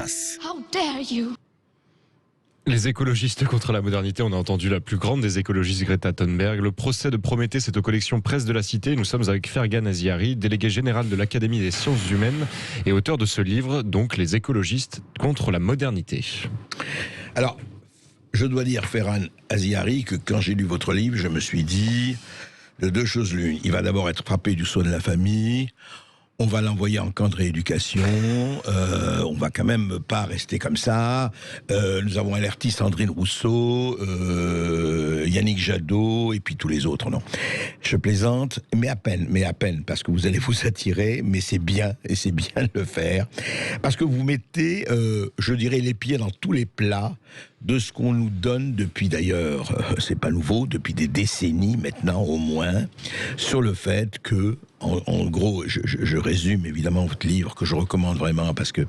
passe. How dare you? Les écologistes contre la modernité, on a entendu la plus grande des écologistes, Greta Thunberg. Le procès de Prométhée, c'est aux collections Presse de la Cité. Nous sommes avec Fergan Aziari, délégué général de l'Académie des sciences humaines et auteur de ce livre, donc Les écologistes contre la modernité. Alors, je dois dire, Fergan Aziari, que quand j'ai lu votre livre, je me suis dit de deux choses l'une. Il va d'abord être frappé du sceau de la famille. On va l'envoyer en camp de rééducation. On va quand même pas rester comme ça. Nous avons alerté Sandrine Rousseau, Yannick Jadot et puis tous les autres. Non, je plaisante, mais à peine, parce que vous allez vous attirer, mais c'est bien, et c'est bien de le faire, parce que vous mettez, je dirais, les pieds dans tous les plats de ce qu'on nous donne depuis, d'ailleurs, c'est pas nouveau, depuis des décennies maintenant au moins, sur le fait que, en gros, je résume évidemment votre livre que je recommande vraiment parce que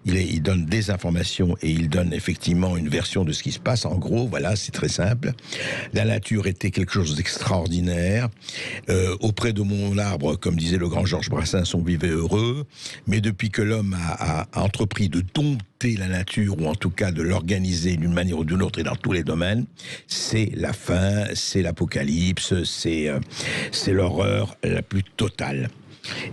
il donne des informations et il donne effectivement une version de ce qui se passe. En gros, voilà, c'est très simple. La nature était quelque chose d'extraordinaire. Auprès de mon arbre, comme disait le grand Georges Brassens, on vivait heureux. Mais depuis que l'homme a entrepris de dompter la nature, ou en tout cas de l'organiser d'une manière ou d'une autre et dans tous les domaines, c'est la fin, c'est l'apocalypse, c'est l'horreur la plus totale.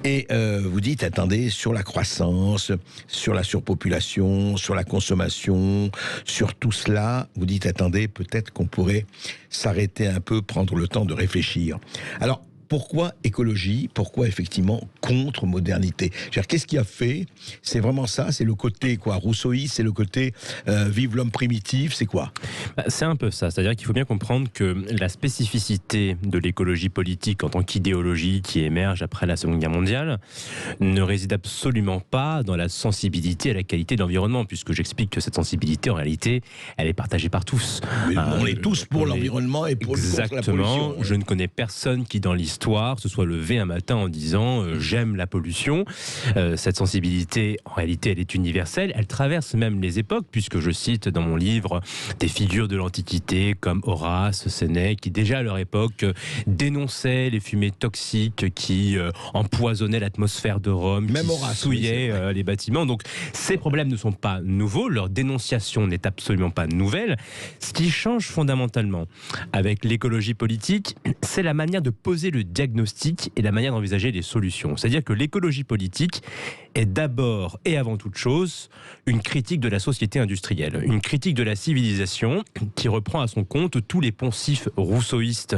Et vous dites, attendez, sur la croissance, sur la surpopulation, sur la consommation, sur tout cela, vous dites, attendez, peut-être qu'on pourrait s'arrêter un peu, prendre le temps de réfléchir. Alors, pourquoi écologie? Pourquoi effectivement contre-modernité? Qu'est-ce qui a fait? C'est vraiment ça? C'est le côté quoi, rousseauiste? C'est le côté vive l'homme primitif? C'est quoi? C'est un peu ça. C'est-à-dire qu'il faut bien comprendre que la spécificité de l'écologie politique en tant qu'idéologie qui émerge après la Seconde Guerre mondiale ne réside absolument pas dans la sensibilité à la qualité de l'environnement, puisque j'explique que cette sensibilité, en réalité, elle est partagée par tous. Mais on est tous pour l'environnement et pour contre la pollution. Exactement. Je ne connais personne qui, dans l'histoire, se soit levé un matin en disant j'aime la pollution. Cette sensibilité, en réalité, elle est universelle. Elle traverse même les époques, puisque je cite dans mon livre des figures de l'Antiquité comme Horace, Sénèque, qui déjà à leur époque dénonçaient les fumées toxiques qui empoisonnaient l'atmosphère de Rome, même qui Horace, souillaient les bâtiments. Donc ces problèmes ne sont pas nouveaux, leur dénonciation n'est absolument pas nouvelle. Ce qui change fondamentalement avec l'écologie politique, c'est la manière de poser le diagnostic et la manière d'envisager des solutions. C'est-à-dire que l'écologie politique est d'abord et avant toute chose une critique de la société industrielle, une critique de la civilisation qui reprend à son compte tous les poncifs rousseauistes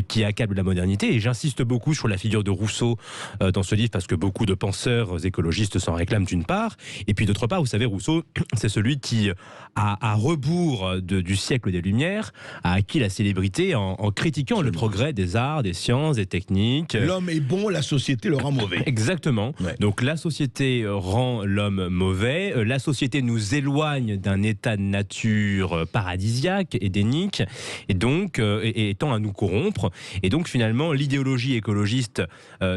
qui accablent la modernité. Et j'insiste beaucoup sur la figure de Rousseau dans ce livre parce que beaucoup de penseurs écologistes s'en réclament d'une part. Et puis d'autre part, vous savez, Rousseau, c'est celui qui, à rebours du siècle des Lumières, a acquis la célébrité en critiquant le progrès des arts, des sciences, des techniques. L'homme est bon, la société le rend mauvais. Exactement. Ouais. Donc la société rend l'homme mauvais. La société nous éloigne d'un état de nature paradisiaque, édénique, et donc et tend à nous corrompre. Et donc finalement, l'idéologie écologiste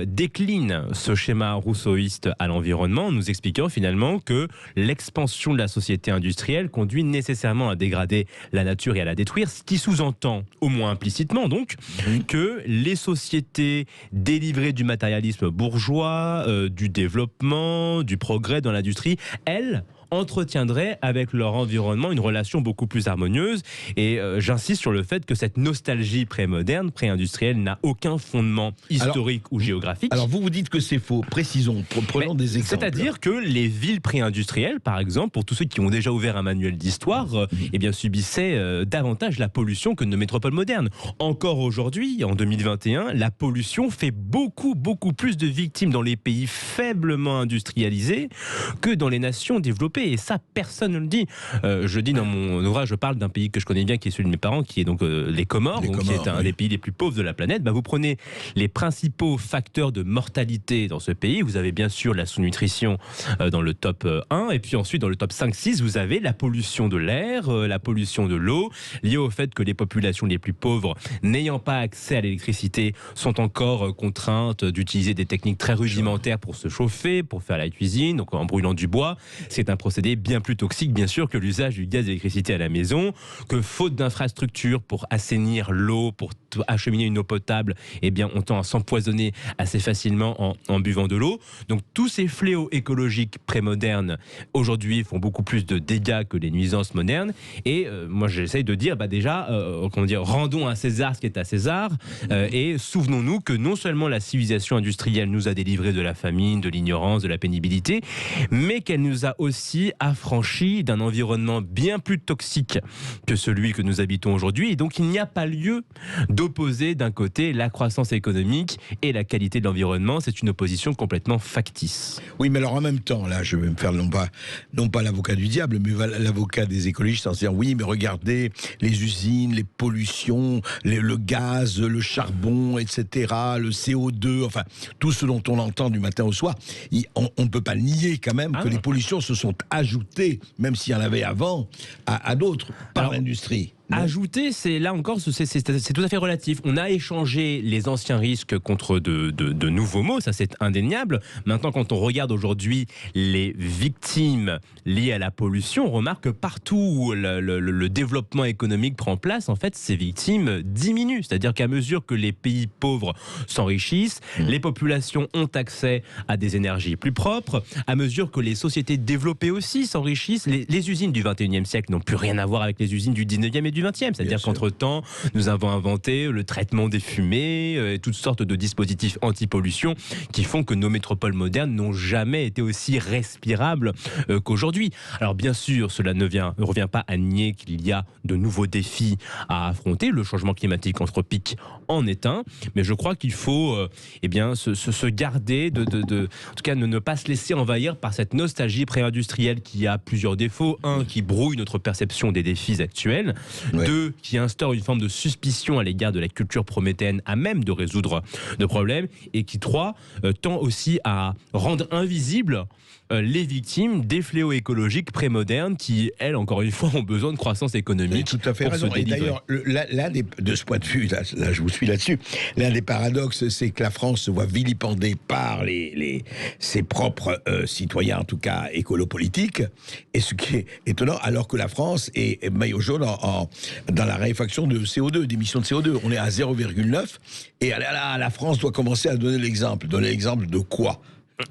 décline ce schéma rousseauiste à l'environnement, nous expliquant finalement que l'expansion de la société industrielle conduit nécessairement à dégrader la nature et à la détruire, ce qui sous-entend, au moins implicitement donc, que les sociétés délivrées du matérialisme bourgeois, du développement, du progrès dans l'industrie, elles entretiendraient avec leur environnement une relation beaucoup plus harmonieuse. Et j'insiste sur le fait que cette nostalgie pré-moderne, pré-industrielle n'a aucun fondement historique ou géographique. Alors vous dites que c'est faux. Précisons, prenons des exemples. C'est-à-dire que les villes pré-industrielles, par exemple, pour tous ceux qui ont déjà ouvert un manuel d'histoire, eh bien subissaient davantage la pollution que nos métropoles modernes. Encore aujourd'hui, en 2021, la pollution fait beaucoup plus de victimes dans les pays faiblement industrialisés que dans les nations développées. Et ça, personne ne le dit. Je dis dans mon ouvrage, je parle d'un pays que je connais bien, qui est celui de mes parents, qui est donc les Comores, qui est un des pays les plus pauvres de la planète. Vous prenez les principaux facteurs de mortalité dans ce pays. Vous avez bien sûr la sous-nutrition dans le top 1, et puis ensuite dans le top 5-6, vous avez la pollution de l'air, la pollution de l'eau, liée au fait que les populations les plus pauvres, n'ayant pas accès à l'électricité, sont encore contraintes d'utiliser des techniques très rudimentaires pour se chauffer, pour faire la cuisine, donc en brûlant du bois. C'est un procédé bien plus toxique, bien sûr, que l'usage du gaz et de l'électricité à la maison, que faute d'infrastructures pour assainir l'eau, pour acheminer une eau potable, eh bien, on tend à s'empoisonner assez facilement en buvant de l'eau. Donc, tous ces fléaux écologiques prémodernes, aujourd'hui, font beaucoup plus de dégâts que les nuisances modernes. Et moi, j'essaye de dire, déjà, rendons à César ce qui est à César, et souvenons-nous que non seulement la civilisation industrielle nous a délivrés de la famine, de l'ignorance, de la pénibilité, mais qu'elle nous a aussi affranchis d'un environnement bien plus toxique que celui que nous habitons aujourd'hui. Et donc, il n'y a pas lieu d'opposer d'un côté la croissance économique et la qualité de l'environnement. C'est une opposition complètement factice. Oui, mais alors en même temps, là, je vais me faire non pas l'avocat du diable, mais l'avocat des écologistes en se disant oui, mais regardez les usines, les pollutions, le gaz, le charbon, etc., le CO2, enfin, tout ce dont on entend du matin au soir. On ne peut pas nier quand même que les pollutions se sont ajoutées, même s'il y en avait avant, à d'autres, par l'industrie. Ajouter, c'est là encore, c'est tout à fait relatif. On a échangé les anciens risques contre de nouveaux maux, ça c'est indéniable. Maintenant, quand on regarde aujourd'hui les victimes liées à la pollution, on remarque que partout où le développement économique prend place, en fait, ces victimes diminuent. C'est-à-dire qu'à mesure que les pays pauvres s'enrichissent, les populations ont accès à des énergies plus propres. À mesure que les sociétés développées aussi s'enrichissent, les usines du 21e siècle n'ont plus rien à voir avec les usines du 19e et du 20e. C'est-à-dire qu'entre-temps, nous avons inventé le traitement des fumées, et toutes sortes de dispositifs anti-pollution qui font que nos métropoles modernes n'ont jamais été aussi respirables qu'aujourd'hui. Alors bien sûr, cela ne revient pas à nier qu'il y a de nouveaux défis à affronter. Le changement climatique anthropique en est un, mais je crois qu'il faut se garder, en tout cas ne pas se laisser envahir par cette nostalgie pré-industrielle qui a plusieurs défauts. Un, qui brouille notre perception des défis actuels. Ouais. 2, qui instaure une forme de suspicion à l'égard de la culture prométhéenne à même de résoudre de problèmes. Et qui, 3, tend aussi à rendre invisibles les victimes des fléaux écologiques prémodernes qui, elles, encore une fois, ont besoin de croissance économique. Oui, tout à fait raison. Et d'ailleurs, de ce point de vue, là, je vous suis là-dessus, l'un des paradoxes, c'est que la France se voit vilipendée par ses propres citoyens, en tout cas écolo-politiques, et ce qui est étonnant, alors que la France est maillot jaune dans la raréfaction de CO2, d'émissions de CO2. On est à 0,9, et la France doit commencer à donner l'exemple. Donner l'exemple de quoi ?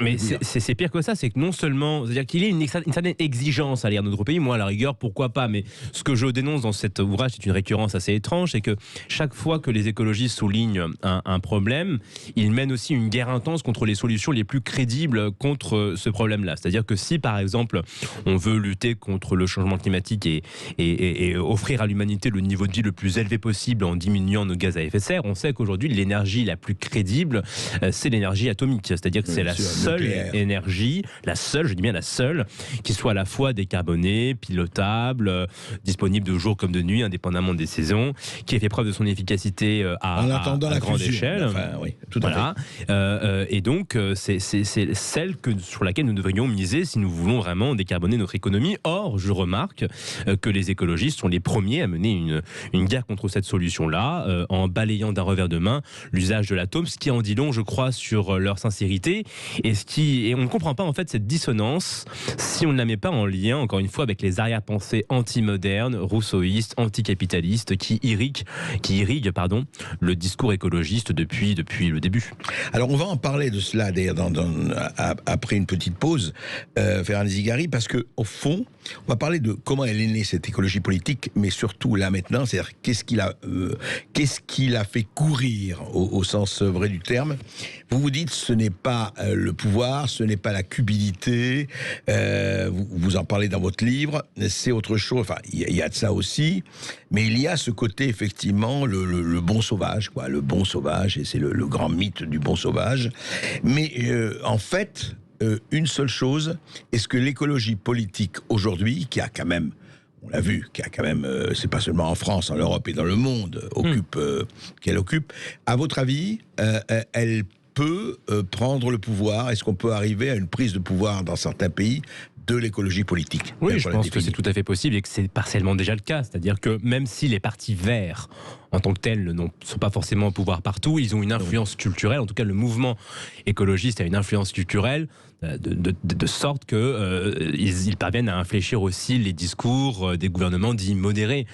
Mais c'est pire que ça, c'est que non seulement, c'est-à-dire qu'il y a une certaine exigence à l'égard de notre pays, moi à la rigueur, pourquoi pas, mais ce que je dénonce dans cet ouvrage, c'est une récurrence assez étrange, c'est que chaque fois que les écologistes soulignent un problème, ils mènent aussi une guerre intense contre les solutions les plus crédibles contre ce problème-là. C'est-à-dire que si, par exemple, on veut lutter contre le changement climatique et offrir à l'humanité le niveau de vie le plus élevé possible en diminuant nos gaz à effet de serre, on sait qu'aujourd'hui, l'énergie la plus crédible, c'est l'énergie atomique. C'est-à-dire que c'est la seule énergie, je dis bien la seule, qui soit à la fois décarbonée, pilotable, disponible de jour comme de nuit, indépendamment des saisons, qui a fait preuve de son efficacité à grande échelle. Enfin, oui, tout à fait. Et donc, c'est celle sur laquelle nous devrions miser si nous voulons vraiment décarboner notre économie. Or, je remarque que les écologistes sont les premiers à mener une guerre contre cette solution-là, en balayant d'un revers de main l'usage de l'atome, ce qui en dit long, je crois, sur leur sincérité. Et on ne comprend pas en fait cette dissonance si on ne la met pas en lien, encore une fois, avec les arrière-pensées anti-modernes, rousseauistes, anticapitalistes qui irriguent le discours écologiste depuis le début. Alors on va en parler de cela d'ailleurs après une petite pause, Ferran Zigari, parce que au fond, on va parler de comment elle est née cette écologie politique, mais surtout là maintenant, c'est-à-dire qu'est-ce qui l'a fait courir au sens vrai du terme. Vous vous dites, ce n'est pas le pouvoir, ce n'est pas la cubilité, vous en parlez dans votre livre, c'est autre chose, enfin il y a de ça aussi, mais il y a ce côté effectivement, le bon sauvage, quoi, le bon sauvage, et c'est le grand mythe du bon sauvage, mais en fait, une seule chose, est-ce que l'écologie politique aujourd'hui, qui a quand même, on l'a vu, qui a quand même, c'est pas seulement en France, en Europe et dans le monde, qu'elle occupe, à votre avis, elle peut prendre le pouvoir? Est-ce qu'on peut arriver à une prise de pouvoir dans certains pays de l'écologie politique. Oui, je pense que c'est tout à fait possible et que c'est partiellement déjà le cas. C'est-à-dire que même si les partis verts, en tant que tels, ne sont pas forcément au pouvoir partout, ils ont une influence culturelle. En tout cas, le mouvement écologiste a une influence culturelle de sorte qu'ils parviennent à infléchir aussi les discours des gouvernements dits modérés.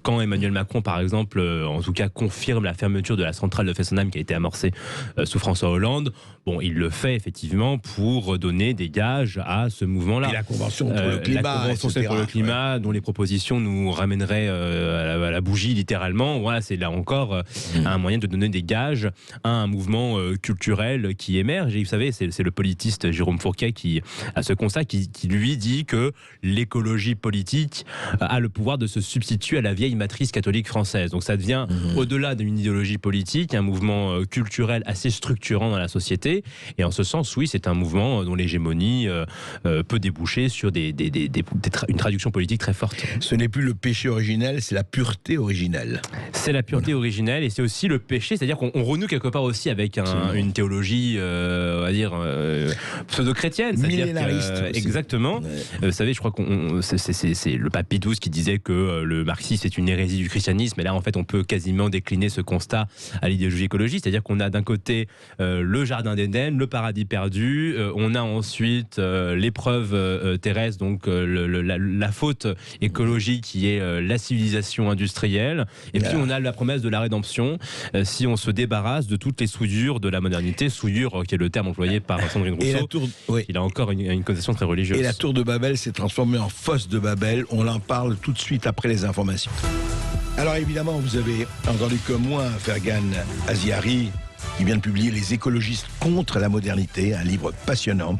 Quand Emmanuel Macron, par exemple, en tout cas confirme la fermeture de la centrale de Fessenheim qui a été amorcée sous François Hollande, bon, il le fait effectivement pour donner des gages à ce mouvement-là. Et la Convention pour le climat, la Convention pour le climat, dont les propositions nous ramèneraient à la bougie littéralement. Voilà, c'est là encore un moyen de donner des gages à un mouvement culturel qui émerge. Et vous savez, c'est le politiste Jérôme Fourquet qui a ce constat, qui lui dit que l'écologie politique a le pouvoir de se substituer à la vieille matrice catholique française. Donc ça devient, au-delà d'une idéologie politique, un mouvement culturel assez structurant dans la société. Et en ce sens, oui, c'est un mouvement dont l'hégémonie peut déboucher sur une traduction politique très forte. Ce n'est plus le péché originel, c'est la pureté originelle. C'est la pureté originelle et c'est aussi le péché, c'est-à-dire qu'on renoue quelque part aussi avec une théologie, on va dire, pseudo-chrétienne. Millénariste. Exactement. Ouais. Vous savez, je crois que c'est le pape Pie XII qui disait que le marxisme est une hérésie du christianisme. Et là, en fait, on peut quasiment décliner ce constat à l'idéologie écologiste. C'est-à-dire qu'on a d'un côté le jardin d'Éden, le paradis perdu. On a ensuite l'épreuve terrestre, donc la faute écologique qui est la civilisation industrielle. Et puis, on a la promesse de la rédemption si on se débarrasse de toutes les souillures de la modernité. Souillure, qui est le terme employé par Sandrine Rousseau. Il a encore une connotation très religieuse. Et la tour de Babel s'est transformée en fosse de Babel. On en parle tout de suite après les informations. Alors évidemment, vous avez entendu comme moi Ferghane Aziari, qui vient de publier Les écologistes contre la modernité, un livre passionnant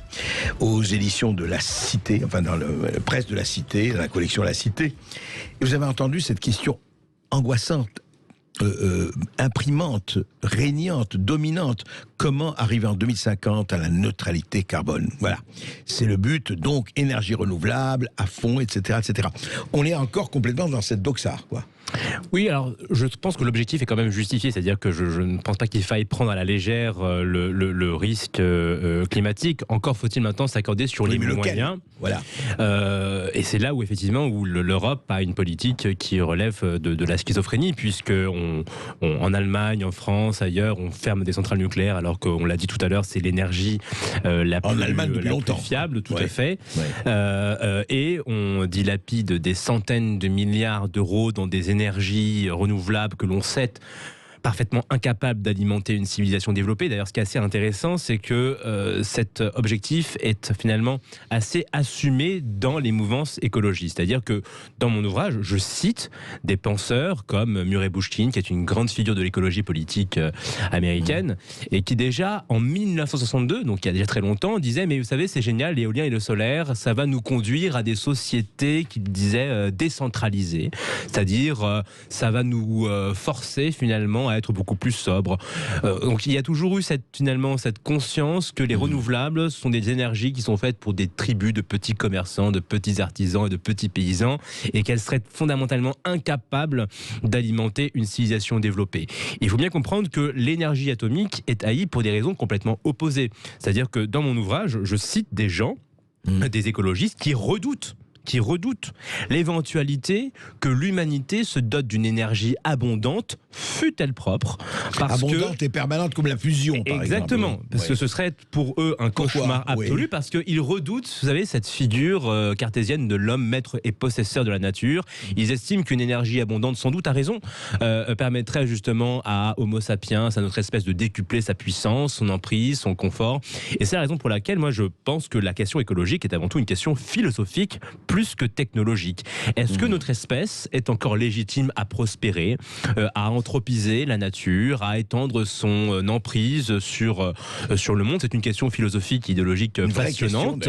aux éditions de La Cité, enfin dans la presse de La Cité, dans la collection La Cité. Et vous avez entendu cette question angoissante, imprimante, régnante, dominante. Comment arriver en 2050 à la neutralité carbone? Voilà. C'est le but, donc énergie renouvelable, à fond, etc., etc. On est encore complètement dans cette doxa, quoi. Oui, alors je pense que l'objectif est quand même justifié, c'est-à-dire que je ne pense pas qu'il faille prendre à la légère le risque climatique. Encore faut-il maintenant s'accorder sur les moyens. Voilà. Et c'est là où effectivement où l'Europe a une politique qui relève de la schizophrénie, puisque en Allemagne, en France, ailleurs, on ferme des centrales nucléaires, alors qu'on l'a dit tout à l'heure, c'est l'énergie la plus fiable, tout à fait. Ouais. Et on dilapide des centaines de milliards d'euros dans des énergies renouvelables que l'on sait parfaitement incapable d'alimenter une civilisation développée. D'ailleurs, ce qui est assez intéressant, c'est que cet objectif est finalement assez assumé dans les mouvances écologistes. C'est-à-dire que dans mon ouvrage, je cite des penseurs comme Murray Bookchin, qui est une grande figure de l'écologie politique américaine, et qui déjà, en 1962, donc il y a déjà très longtemps, disait « Mais vous savez, c'est génial, l'éolien et le solaire, ça va nous conduire à des sociétés, qu'il disait, décentralisées. C'est-à-dire, ça va nous forcer finalement à être beaucoup plus sobre. » Donc il y a toujours eu cette conscience que les renouvelables sont des énergies qui sont faites pour des tribus de petits commerçants, de petits artisans et de petits paysans, et qu'elles seraient fondamentalement incapables d'alimenter une civilisation développée. Il faut bien comprendre que l'énergie atomique est haïe pour des raisons complètement opposées. C'est-à-dire que dans mon ouvrage, je cite des gens, des écologistes, qui redoutent l'éventualité que l'humanité se dote d'une énergie abondante, fût-elle propre. Abondante et permanente comme la fusion, par exactement, exemple. Parce que ce serait pour eux un cauchemar absolu, parce qu'ils redoutent, vous savez, cette figure cartésienne de l'homme maître et possesseur de la nature. Ils estiment qu'une énergie abondante, sans doute à raison, permettrait justement à Homo sapiens, à notre espèce, de décupler sa puissance, son emprise, son confort. Et c'est la raison pour laquelle moi je pense que la question écologique est avant tout une question philosophique, plus que technologique. Est-ce que notre espèce est encore légitime à prospérer, à anthropiser la nature, à étendre son emprise sur le monde? C'est une question philosophique, idéologique passionnante.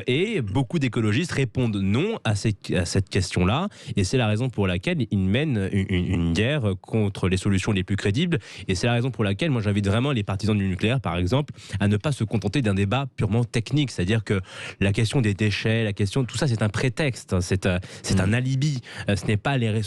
Et beaucoup d'écologistes répondent non à cette question-là. Et c'est la raison pour laquelle ils mènent une guerre contre les solutions les plus crédibles. Et c'est la raison pour laquelle moi j'invite vraiment les partisans du nucléaire, par exemple, à ne pas se contenter d'un débat purement technique. C'est-à-dire que la question des déchets, la question, tout ça c'est c'est un prétexte, c'est un alibi. Ce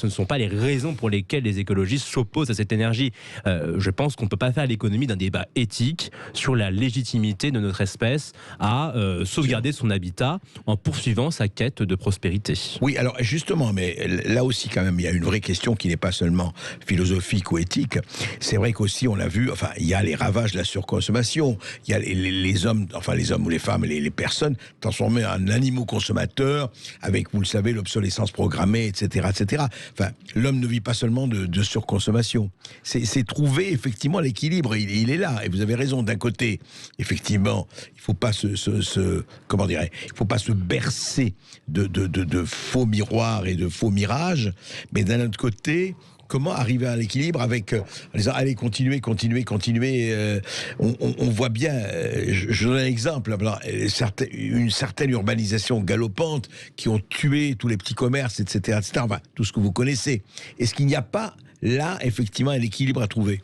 ne sont pas les raisons pour lesquelles les écologistes s'opposent à cette énergie. Je pense qu'on ne peut pas faire l'économie d'un débat éthique sur la légitimité de notre espèce à sauvegarder son habitat en poursuivant sa quête de prospérité. Oui, alors justement, mais là aussi quand même, il y a une vraie question qui n'est pas seulement philosophique ou éthique. C'est vrai qu'aussi, on l'a vu, enfin, il y a les ravages de la surconsommation, il y a les hommes, enfin les hommes ou les femmes, les personnes transformées en animaux consommateurs, avec, vous le savez, l'obsolescence programmée, etc., etc. Enfin, l'homme ne vit pas seulement de surconsommation. C'est trouver effectivement l'équilibre, il est là. Et vous avez raison, d'un côté, effectivement, il ne faut pas comment dirais, il faut pas se bercer de faux miroirs et de faux mirages, mais d'un autre côté, comment arriver à l'équilibre avec en disant allez, continuez. On voit bien, je donne un exemple, alors, une certaine urbanisation galopante qui ont tué tous les petits commerces, etc., enfin, tout ce que vous connaissez. Est-ce qu'il n'y a pas là effectivement un équilibre à trouver ?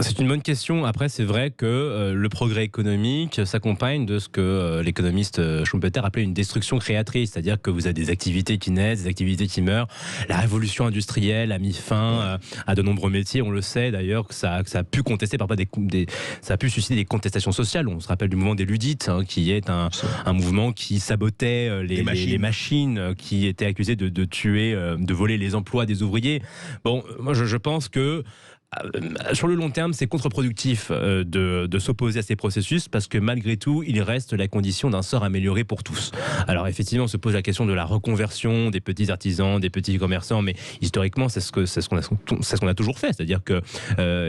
C'est une bonne question. Après, c'est vrai que le progrès économique s'accompagne de ce que l'économiste Schumpeter appelait une destruction créatrice, c'est-à-dire que vous avez des activités qui naissent, des activités qui meurent. La révolution industrielle a mis fin à de nombreux métiers. On le sait d'ailleurs que ça a pu contester, parfois ça a pu susciter des contestations sociales. On se rappelle du mouvement des Ludites, qui est un mouvement qui sabotait les machines, qui étaient accusées de tuer, de voler les emplois des ouvriers. Bon, moi je pense que sur le long terme, c'est contre-productif de s'opposer à ces processus parce que malgré tout, il reste la condition d'un sort amélioré pour tous. Alors effectivement, on se pose la question de la reconversion des petits artisans, des petits commerçants, mais historiquement, c'est ce qu'on a toujours fait. C'est-à-dire que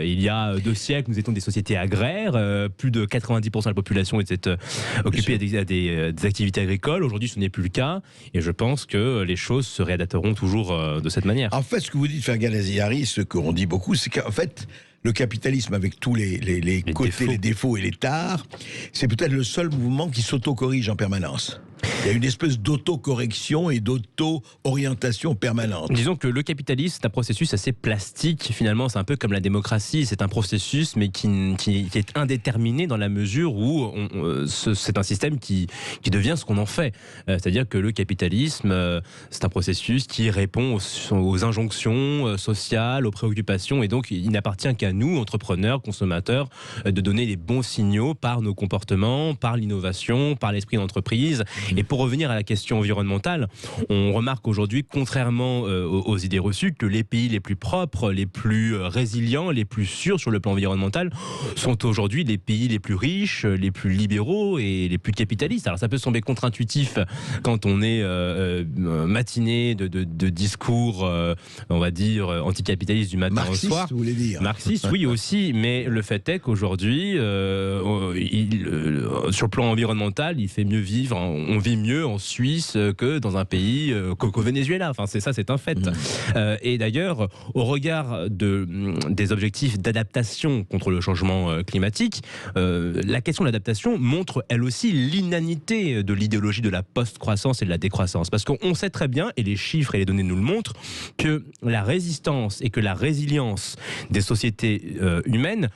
il y a 2 siècles, nous étions des sociétés agraires, plus de 90% de la population était occupée à des activités agricoles. Aujourd'hui, ce n'est plus le cas, et je pense que les choses se réadapteront toujours de cette manière. En fait, ce que vous dites, Fergal Aziari, ce qu'on dit beaucoup, c'est qu'en fait, le capitalisme, avec tous les côtés, les défauts et les tares, c'est peut-être le seul mouvement qui s'auto-corrige en permanence. Il y a une espèce d'auto-correction et d'auto-orientation permanente. Disons que le capitalisme, c'est un processus assez plastique, finalement. C'est un peu comme la démocratie. C'est un processus, mais qui est indéterminé dans la mesure où c'est un système qui devient ce qu'on en fait. C'est-à-dire que le capitalisme, c'est un processus qui répond aux injonctions sociales, aux préoccupations. Et donc, il n'appartient qu'à nous, entrepreneurs, consommateurs, de donner les bons signaux par nos comportements, par l'innovation, par l'esprit d'entreprise. Et pour revenir à la question environnementale, on remarque aujourd'hui, contrairement aux idées reçues, que les pays les plus propres, les plus résilients, les plus sûrs sur le plan environnemental sont aujourd'hui les pays les plus riches, les plus libéraux et les plus capitalistes. Alors ça peut sembler contre-intuitif quand on est matiné de discours, on va dire, anticapitalistes du matin Marxiste, au soir. Vous voulez dire. Marxiste, oui aussi, mais le fait est qu'aujourd'hui, sur le plan environnemental, il fait mieux vivre, on vit mieux en Suisse que dans un pays qu'au Venezuela. Enfin, c'est un fait. Et d'ailleurs, au regard des objectifs d'adaptation contre le changement climatique, la question de l'adaptation montre elle aussi l'inanité de l'idéologie de la post-croissance et de la décroissance. Parce qu'on sait très bien, et les chiffres et les données nous le montrent, que la résistance et que la résilience des sociétés humaines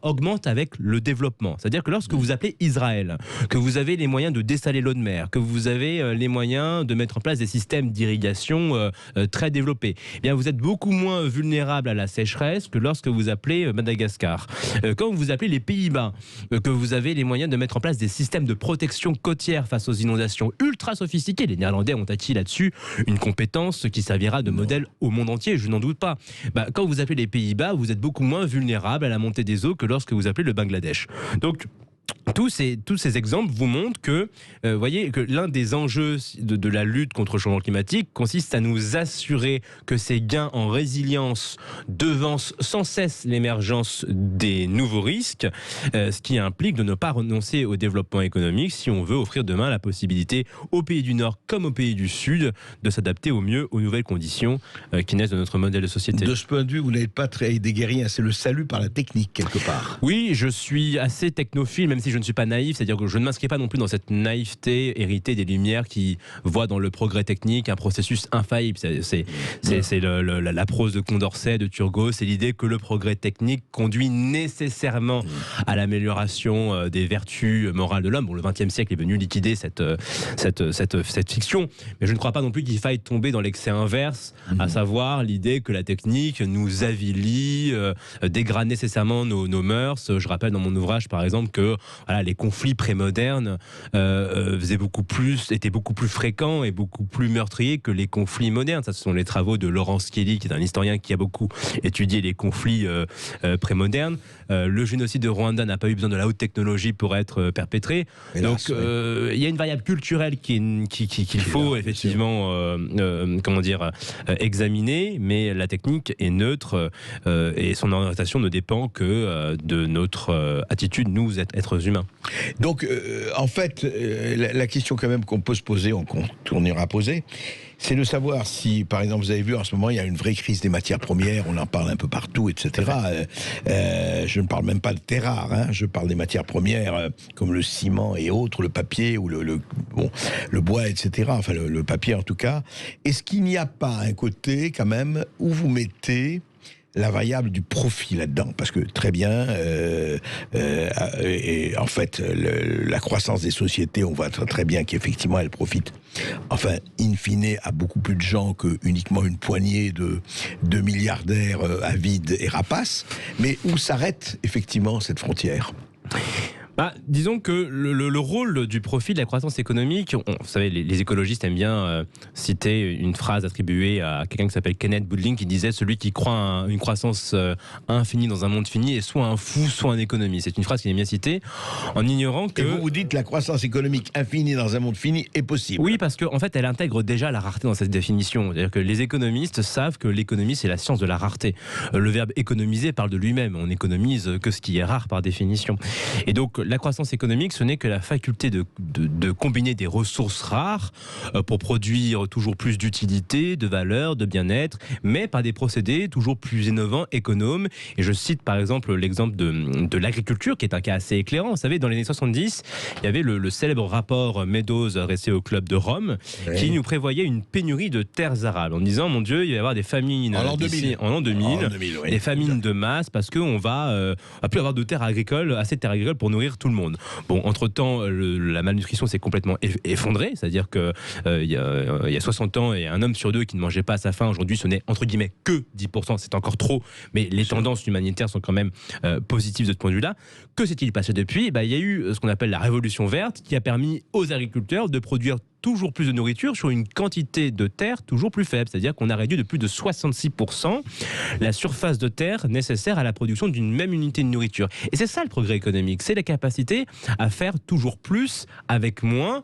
augmente avec le développement. C'est-à-dire que lorsque vous appelez Israël, que vous avez les moyens de dessaler l'eau de mer, que vous avez les moyens de mettre en place des systèmes d'irrigation très développés, eh bien vous êtes beaucoup moins vulnérable à la sécheresse que lorsque vous appelez Madagascar. Quand vous appelez les Pays-Bas, que vous avez les moyens de mettre en place des systèmes de protection côtière face aux inondations ultra sophistiqués, les Néerlandais ont acquis là-dessus une compétence qui servira de modèle au monde entier, je n'en doute pas. Quand vous appelez les Pays-Bas, vous êtes beaucoup moins vulnérable à la montée des eaux que lorsque vous appelez le Bangladesh. Donc, tous ces exemples vous montrent que, voyez, que l'un des enjeux de la lutte contre le changement climatique consiste à nous assurer que ces gains en résilience devancent sans cesse l'émergence des nouveaux risques, ce qui implique de ne pas renoncer au développement économique si on veut offrir demain la possibilité aux pays du Nord comme aux pays du Sud de s'adapter au mieux aux nouvelles conditions qui naissent de notre modèle de société. De ce point de vue, vous n'êtes pas très déguerri, c'est le salut par la technique quelque part. Oui, je suis assez technophile, même si je je ne suis pas naïf, c'est-à-dire que je ne m'inscris pas non plus dans cette naïveté héritée des Lumières qui voit dans le progrès technique un processus infaillible. C'est la prose de Condorcet, de Turgot, c'est l'idée que le progrès technique conduit nécessairement à l'amélioration des vertus morales de l'homme. Bon, le XXe siècle est venu liquider cette fiction, mais je ne crois pas non plus qu'il faille tomber dans l'excès inverse, à savoir l'idée que la technique nous avilit, dégrade nécessairement nos mœurs. Je rappelle dans mon ouvrage, par exemple, que voilà, les conflits prémodernes étaient beaucoup plus fréquents et beaucoup plus meurtriers que les conflits modernes. Ça, ce sont les travaux de Laurence Kelly, qui est un historien qui a beaucoup étudié les conflits prémodernes. Le génocide de Rwanda n'a pas eu besoin de la haute technologie pour être perpétré. Donc, il y a une variable culturelle qu'il faut effectivement examiner, mais la technique est neutre et son orientation ne dépend que de notre attitude, nous, êtres humains. Donc, en fait, la question quand même qu'on peut se poser, qu'on ira poser, c'est de savoir si, par exemple, vous avez vu en ce moment, il y a une vraie crise des matières premières, on en parle un peu partout, etc. Je ne parle même pas de terres rares, hein, je parle des matières premières comme le ciment et autres, le papier ou le bois, etc. Enfin, le papier en tout cas. Est-ce qu'il n'y a pas un côté quand même où vous mettez la variable du profit là-dedans, parce que très bien, et en fait, la croissance des sociétés, on voit très bien qu'effectivement, elle profite, enfin, in fine, à beaucoup plus de gens que uniquement une poignée de milliardaires avides et rapaces. Mais où s'arrête effectivement cette frontière ? Disons que le rôle du profit de la croissance économique, vous savez, les écologistes aiment bien citer une phrase attribuée à quelqu'un qui s'appelle Kenneth Boudling, qui disait « Celui qui croit à une croissance infinie dans un monde fini est soit un fou, soit un économiste ». C'est une phrase qui est bien citée, en ignorant que... Et vous dites la croissance économique infinie dans un monde fini est possible. Oui, parce qu'en fait, elle intègre déjà la rareté dans cette définition. C'est-à-dire que les économistes savent que l'économie, c'est la science de la rareté. Le verbe économiser parle de lui-même. On n'économise que ce qui est rare par définition. Et donc, la croissance économique, ce n'est que la faculté de combiner des ressources rares pour produire toujours plus d'utilité, de valeur, de bien-être, mais par des procédés toujours plus innovants, économes. Et je cite par exemple l'exemple de l'agriculture, qui est un cas assez éclairant. Vous savez, dans les années 70, il y avait le célèbre rapport Meadows adressé au Club de Rome, qui nous prévoyait une pénurie de terres arables, en disant, mon Dieu, il va y avoir des famines en l'an 2000, oui, des famines de masse, parce qu'on va plus avoir de terres agricoles, assez de terres agricoles pour nourrir tout le monde. Bon, entre-temps, la malnutrition s'est complètement effondrée, c'est-à-dire qu'il y a 60 ans, il y a un homme sur deux qui ne mangeait pas à sa faim. Aujourd'hui, ce n'est entre guillemets que 10%, c'est encore trop, mais les tendances humanitaires sont quand même positives de ce point de vue-là. Que s'est-il passé depuis ? Il y a eu ce qu'on appelle la révolution verte, qui a permis aux agriculteurs de produire toujours plus de nourriture sur une quantité de terre toujours plus faible. C'est-à-dire qu'on a réduit de plus de 66% la surface de terre nécessaire à la production d'une même unité de nourriture. Et c'est ça le progrès économique, c'est la capacité à faire toujours plus avec moins,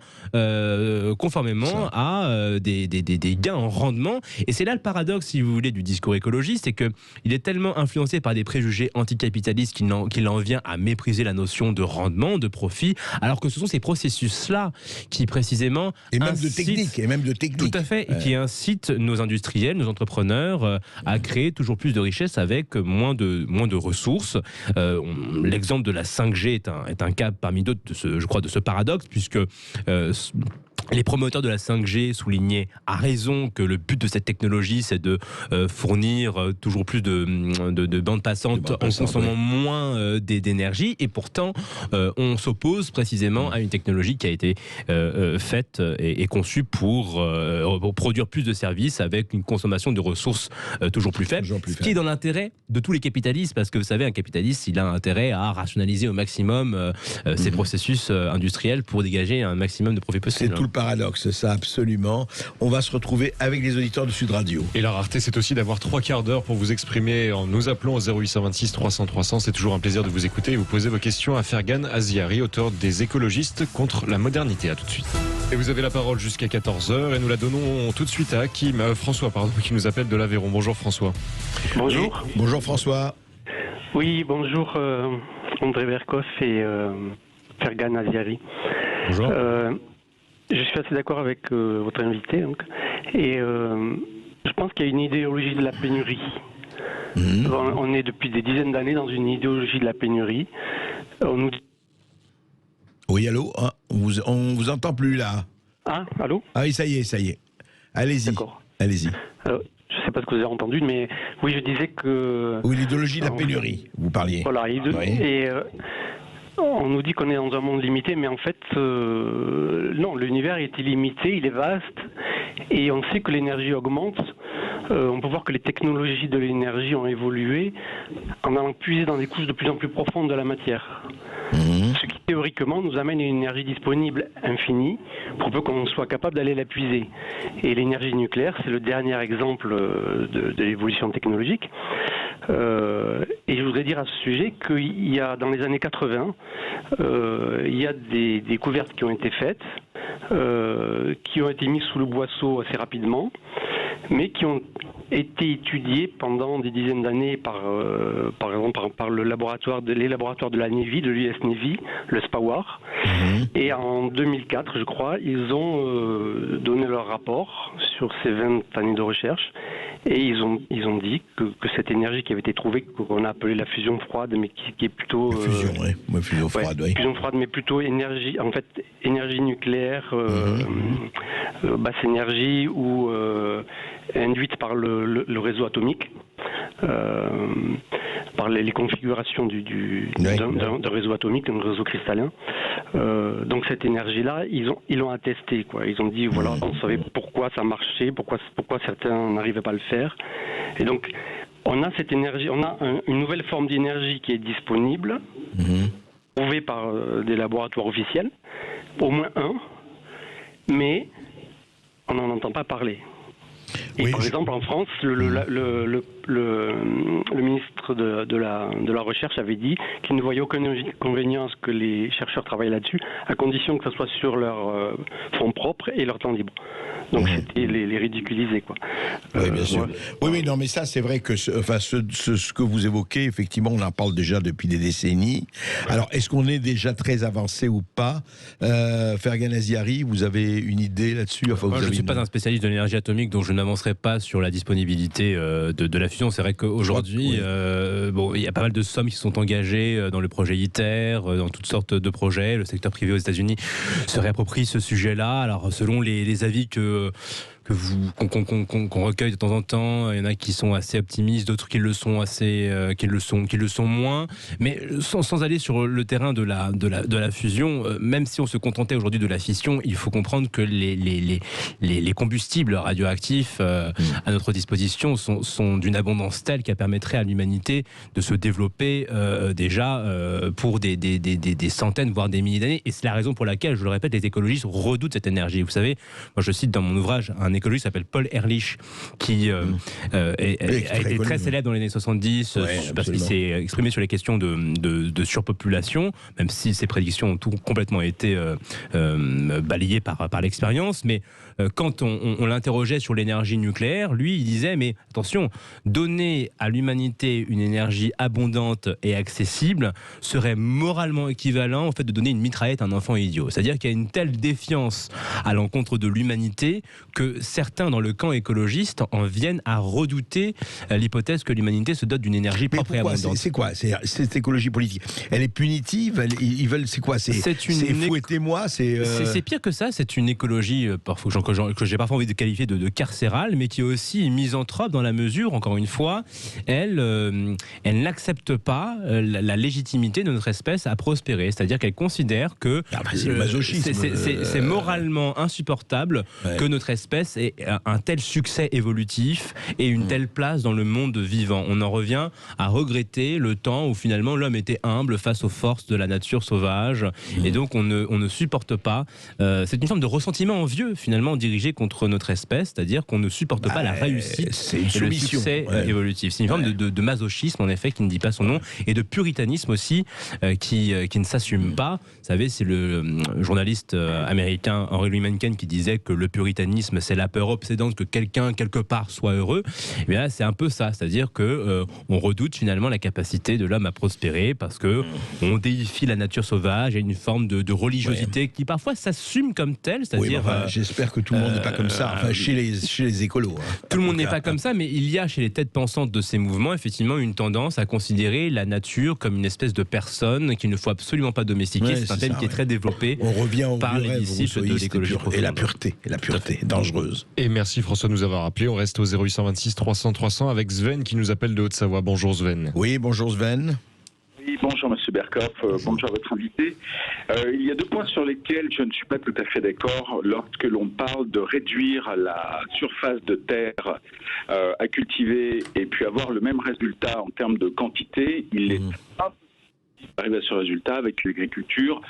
conformément à des gains en rendement. Et c'est là le paradoxe, si vous voulez, du discours écologiste, c'est qu'il est tellement influencé par des préjugés anticapitalistes qu'il en vient à mépriser la notion de rendement, de profit, alors que ce sont ces processus-là qui précisément et même de technique. Tout à fait, et qui incite nos industriels, nos entrepreneurs à créer toujours plus de richesses avec moins de ressources. L'exemple de la 5G est un cas parmi d'autres de ce paradoxe, puisque les promoteurs de la 5G soulignaient à raison que le but de cette technologie, c'est de fournir toujours plus de bandes passantes en consommant moins d'énergie. Et pourtant, on s'oppose précisément à une technologie qui a été faite et conçue pour produire plus de services avec une consommation de ressources toujours plus faible. Ce qui est dans l'intérêt de tous les capitalistes, parce que vous savez, un capitaliste, il a intérêt à rationaliser au maximum ses processus industriels pour dégager un maximum de profit possible. C'est tout le paradoxe, ça, absolument. On va se retrouver avec les auditeurs de Sud Radio. Et la rareté, c'est aussi d'avoir 3 quarts d'heure pour vous exprimer en nous appelant au 0826 300 300. C'est toujours un plaisir de vous écouter et vous poser vos questions à Fergan Aziari, auteur des écologistes contre la modernité. À tout de suite. Et vous avez la parole jusqu'à 14h et nous la donnons tout de suite à François, qui nous appelle de l'Aveyron. Bonjour François. Bonjour. Bonjour François. Oui, bonjour André Verkoff et Fergan Aziari. Bonjour. Je suis assez d'accord avec votre invité. Donc. Et je pense qu'il y a une idéologie de la pénurie. On est depuis des dizaines d'années dans une idéologie de la pénurie. On nous Oui, allô, on vous entend plus là. Ah, allô? Ah oui, ça y est. Allez-y. D'accord. Allez-y. Alors, je ne sais pas ce que vous avez entendu, mais oui, je disais que... Oui, l'idéologie de la pénurie, vous parliez. Voilà, et on nous dit qu'on est dans un monde limité, mais en fait, non, l'univers est illimité, il est vaste, et on sait que l'énergie augmente. On peut voir que les technologies de l'énergie ont évolué en allant puiser dans des couches de plus en plus profondes de la matière. Ce qui théoriquement nous amène à une énergie disponible infinie pour peu qu'on soit capable d'aller la puiser. Et l'énergie nucléaire, c'est le dernier exemple de l'évolution technologique. Et je voudrais dire à ce sujet qu'il y a, dans les années 80, il y a des découvertes qui ont été faites, qui ont été mises sous le boisseau assez rapidement, mais qui ont été étudiées pendant des dizaines d'années par exemple par les laboratoires de la Navy, de l'US Navy, le SPAWAR. Et en 2004, je crois, ils ont donné leur rapport sur ces 20 années de recherche. Et ils ont dit que cette énergie qui avait été trouvée, qu'on a appelée la fusion froide, mais qui est plutôt... fusion, oui. Fusion froide, oui. Fusion froide, mais plutôt énergie nucléaire, basse énergie ou induite par le réseau atomique, par les configurations d'un réseau atomique, d'un réseau cristallin. Donc cette énergie-là, ils l'ont attesté, quoi. Ils ont dit, voilà, on savait pourquoi ça marchait, pourquoi certains n'arrivaient pas à le faire. Et donc, on a cette énergie, on a une nouvelle forme d'énergie qui est disponible, prouvée par des laboratoires officiels, au moins un, mais on n'en entend pas parler. Et par exemple, en France, le ministre de la Recherche avait dit qu'il ne voyait aucun inconvénient à ce que les chercheurs travaillent là-dessus, à condition que ce soit sur leur fonds propres et leur temps libre. Donc c'était les ridiculiser, quoi. Oui, bien sûr. Oui, non, mais ça, c'est vrai que ce que vous évoquez, effectivement, on en parle déjà depuis des décennies. Alors, est-ce qu'on est déjà très avancé ou pas? Fergan Aziari, vous avez une idée là-dessus? Moi, je ne suis pas un spécialiste de l'énergie atomique, donc je n'avancerai pas sur la disponibilité de la fusion. C'est vrai qu'aujourd'hui, il y a pas mal de sommes qui sont engagées dans le projet ITER, dans toutes sortes de projets. Le secteur privé aux États-Unis se réapproprie ce sujet-là. Alors, selon les avis qu'on recueille de temps en temps, il y en a qui sont assez optimistes, d'autres qui le sont qui le sont moins. Mais sans aller sur le terrain de la fusion, même si on se contentait aujourd'hui de la fission, il faut comprendre que les combustibles radioactifs à notre disposition sont d'une abondance telle qu'elle permettrait à l'humanité de se développer déjà pour des centaines, voire des milliers d'années. Et c'est la raison pour laquelle, je le répète, les écologistes redoutent cette énergie. Vous savez, moi je cite dans mon ouvrage un écologiste qui s'appelle Paul Ehrlich, qui a été très célèbre dans les années 70 parce qu'il s'est exprimé sur les questions de surpopulation, même si ses prédictions ont complètement été balayées par l'expérience. Mais quand on l'interrogeait sur l'énergie nucléaire, lui, il disait, mais attention, donner à l'humanité une énergie abondante et accessible serait moralement équivalent au fait de donner une mitraillette à un enfant idiot. C'est-à-dire qu'il y a une telle défiance à l'encontre de l'humanité que certains dans le camp écologiste en viennent à redouter l'hypothèse que l'humanité se dote d'une énergie propre et abondante. C'est quoi cette écologie politique? Elle est punitive? Ils veulent, c'est quoi? C'est fouettez-moi? C'est pire que ça. C'est une écologie que j'ai parfois envie de qualifier de carcérale, mais qui est aussi misanthrope dans la mesure, encore une fois, elle n'accepte pas la légitimité de notre espèce à prospérer. C'est-à-dire qu'elle considère que c'est moralement insupportable que notre espèce ait un tel succès évolutif et une telle place dans le monde vivant. On en revient à regretter le temps où finalement l'homme était humble face aux forces de la nature sauvage, et donc on ne supporte pas. C'est une forme de ressentiment envieux finalement dirigé contre notre espèce, c'est-à-dire qu'on ne supporte pas la réussite et le succès évolutif. C'est une forme de masochisme en effet qui ne dit pas son nom, et de puritanisme aussi qui ne s'assume pas. Vous savez, c'est le journaliste américain Henry Louis Mencken qui disait que le puritanisme c'est la peur obsédante que quelqu'un quelque part soit heureux. Et bien là, c'est un peu ça, c'est-à-dire que on redoute finalement la capacité de l'homme à prospérer parce que on déifie la nature sauvage et une forme de religiosité qui parfois s'assume comme telle, c'est-à-dire. J'espère que tout le monde n'est pas comme ça. Enfin, chez les écolos. Tout le monde n'est pas comme ça, mais il y a chez les têtes pensantes de ces mouvements effectivement une tendance à considérer la nature comme une espèce de personne qu'il ne faut absolument pas domestiquer. C'est un thème qui est très développé. On revient au par les disciples de l'écologie profonde. Et la pureté dangereuse. Et merci François de nous avoir appelé. On reste au 0826 300 300 avec Sven qui nous appelle de Haute-Savoie. Bonjour Sven. Oui, bonjour Sven. Oui, bonjour Monsieur Berkoff, bonjour à votre invité. Il y a deux points sur lesquels je ne suis pas tout à fait d'accord lorsque l'on parle de réduire la surface de terre à cultiver et puis avoir le même résultat en termes de quantité. Il est arriver à ce résultat avec l'agriculture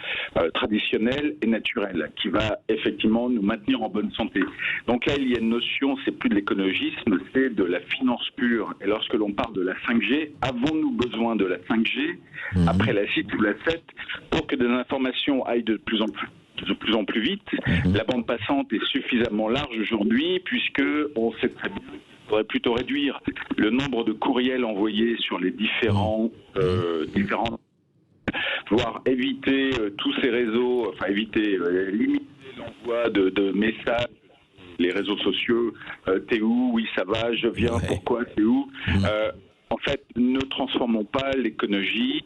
traditionnelle et naturelle qui va effectivement nous maintenir en bonne santé. Donc là, il y a une notion, c'est plus de l'écologisme, c'est de la finance pure. Et lorsque l'on parle de la 5G, avons-nous besoin de la 5G après la 6 ou la 7 pour que des informations aillent de plus en plus vite? La bande passante est suffisamment large aujourd'hui puisque on sait très bien qu'il faudrait plutôt réduire le nombre de courriels envoyés sur les différents voire éviter tous ces réseaux, enfin limiter l'envoi de messages, les réseaux sociaux, t'es où, oui ça va, je viens, pourquoi, t'es où en fait, ne transformons pas l'écologie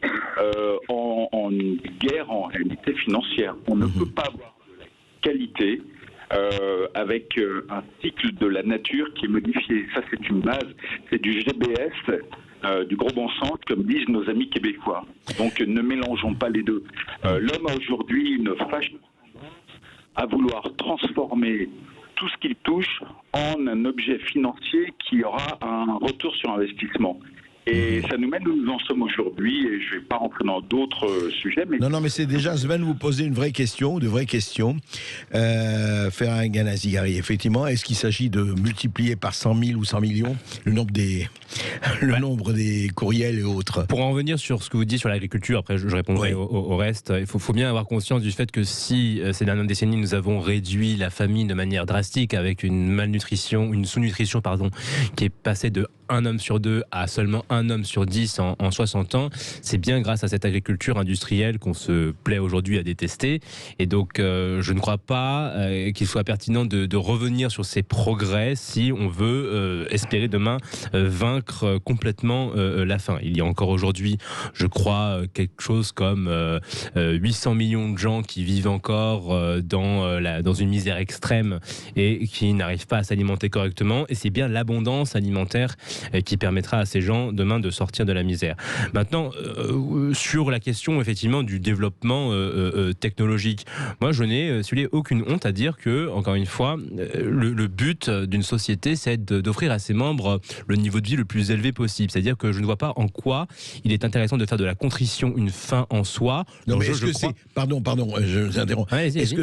en une guerre en réalité financière. On ne peut pas avoir de qualité avec un cycle de la nature qui est modifié. Ça, c'est une base, c'est du GBS. Du gros bon sens, comme disent nos amis québécois. Donc ne mélangeons pas les deux. L'homme a aujourd'hui une fâcheuse tendance à vouloir transformer tout ce qu'il touche en un objet financier qui aura un retour sur investissement. Et ça nous mène où nous en sommes aujourd'hui, et je ne vais pas rentrer dans d'autres sujets. Mais... Non, mais c'est déjà, Sven, vous posez une vraie question, de vraies questions. Ferhan Ganazigari, effectivement, est-ce qu'il s'agit de multiplier par 100 000 ou 100 millions le nombre des courriels et autres? Pour en revenir sur ce que vous dites sur l'agriculture, après je répondrai au reste, il faut bien avoir conscience du fait que si ces dernières décennies nous avons réduit la famine de manière drastique avec une sous-nutrition qui est passée de 1 homme sur 2 à seulement 1 homme sur 10 en 60 ans, c'est bien grâce à cette agriculture industrielle qu'on se plaît aujourd'hui à détester. Et donc, je ne crois pas qu'il soit pertinent de revenir sur ces progrès si on veut espérer demain vaincre complètement la faim. Il y a encore aujourd'hui, je crois, quelque chose comme 800 millions de gens qui vivent encore dans une misère extrême et qui n'arrivent pas à s'alimenter correctement. Et c'est bien l'abondance alimentaire qui permettra à ces gens demain de sortir de la misère. Maintenant, sur la question effectivement du développement technologique, moi je n'ai aucune honte à dire que, encore une fois, le but d'une société, c'est d'offrir à ses membres le niveau de vie le plus élevé possible. C'est-à-dire que je ne vois pas en quoi il est intéressant de faire de la contrition une fin en soi. Non, mais est-ce que c'est... Pardon, je vous interromps. Est-ce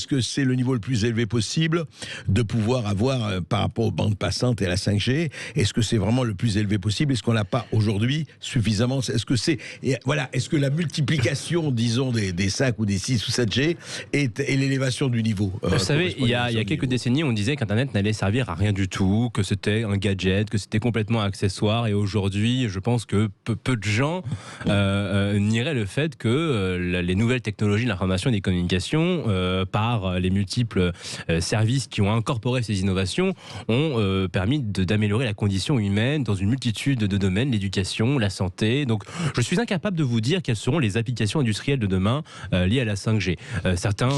que c'est le niveau le plus élevé possible de pouvoir avoir, par rapport aux bandes passantes et à la 5G, est-ce que c'est vraiment le plus élevé possible? Est-ce qu'on n'a pas aujourd'hui suffisamment... Est-ce que la multiplication, disons, des 5 ou des 6 ou 7G est l'élévation du niveau? Vous savez, il y a quelques décennies, on disait qu'Internet n'allait servir à rien du tout, que c'était un gadget, que c'était complètement accessoire. Et aujourd'hui, je pense que peu de gens nieraient le fait que les nouvelles technologies de l'information et des communications, par les multiples services qui ont incorporé ces innovations, ont permis d'améliorer la condition humaine dans une multitude de domaines, l'éducation, la santé. Donc, je suis incapable de vous dire quelles seront les applications industrielles de demain liées à la 5G. Certains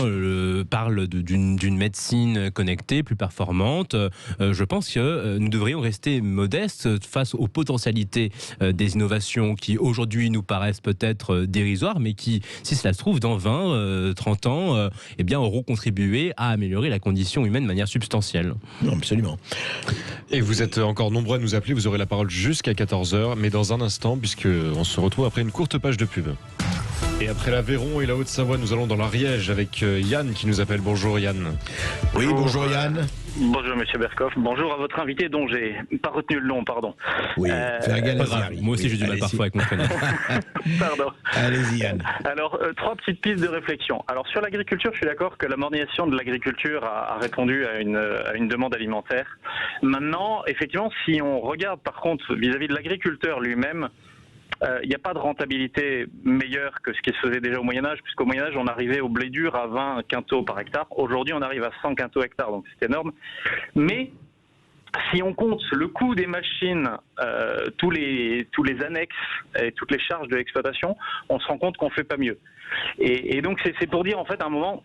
parlent d'une médecine connectée, plus performante. Je pense que nous devrions rester modestes face aux potentialités des innovations qui aujourd'hui nous paraissent peut-être dérisoires, mais qui, si cela se trouve, dans 20, 30 ans, auront contribué à améliorer la condition humaine de manière substantielle. Non, absolument. Et vous êtes encore nombreux à nous appeler, vous aurez la parole jusqu'à 14h, mais dans un instant, puisqu'on se retrouve après une courte page de pub. Et après l'Aveyron et la Haute-Savoie, nous allons dans l'Ariège avec Yann qui nous appelle. Bonjour Yann. Oui, bonjour Yann. Bonjour Monsieur Berkoff, bonjour à votre invité dont j'ai pas retenu le nom, pardon. Oui, Fergan Aziari. Moi aussi j'ai du mal parfois avec mon prénom. Pardon. Allez-y Yann. Alors, 3 petites pistes de réflexion. Alors sur l'agriculture, je suis d'accord que la modernisation de l'agriculture a répondu à une demande alimentaire. Maintenant, effectivement, si on regarde par contre vis-à-vis de l'agriculteur lui-même, il n'y a pas de rentabilité meilleure que ce qui se faisait déjà au Moyen-Âge, puisqu'au Moyen-Âge, on arrivait au blé dur à 20 quintaux par hectare. Aujourd'hui, on arrive à 100 quintaux hectare, donc c'est énorme. Mais si on compte le coût des machines, tous les annexes et toutes les charges de l'exploitation, on se rend compte qu'on ne fait pas mieux. Et donc, c'est pour dire, en fait, à un moment,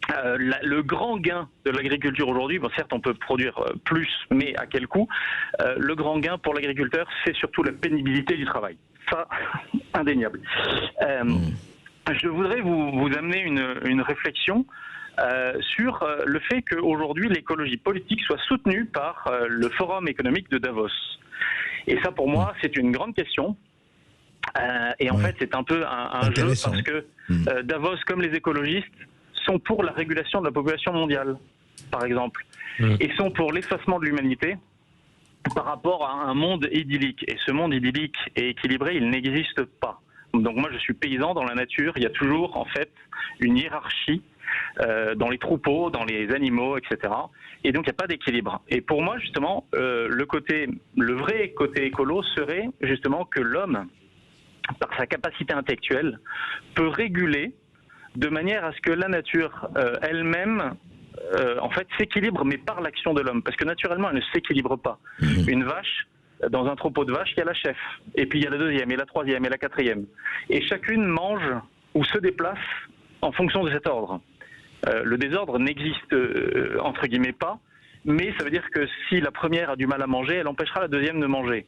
le grand gain de l'agriculture aujourd'hui, bon, certes on peut produire plus, mais à quel coût? Le grand gain pour l'agriculteur, c'est surtout la pénibilité du travail. Ça, indéniable. Je voudrais vous amener une réflexion sur le fait qu'aujourd'hui l'écologie politique soit soutenue par le Forum économique de Davos. Et ça pour moi c'est une grande question. Et en fait c'est un peu un jeu parce que Davos comme les écologistes sont pour la régulation de la population mondiale, par exemple, et sont pour l'effacement de l'humanité par rapport à un monde idyllique. Et ce monde idyllique et équilibré, il n'existe pas. Donc moi, je suis paysan dans la nature, il y a toujours, en fait, une hiérarchie dans les troupeaux, dans les animaux, etc. Et donc, il n'y a pas d'équilibre. Et pour moi, justement, le vrai côté écolo serait, justement, que l'homme, par sa capacité intellectuelle, peut réguler de manière à ce que la nature elle-même, en fait, s'équilibre, mais par l'action de l'homme. Parce que naturellement, elle ne s'équilibre pas. Une vache, dans un troupeau de vaches, il y a la chef. Et puis il y a la deuxième, et la troisième, et la quatrième. Et chacune mange ou se déplace en fonction de cet ordre. Le désordre n'existe, entre guillemets, pas. Mais ça veut dire que si la première a du mal à manger, elle empêchera la deuxième de manger.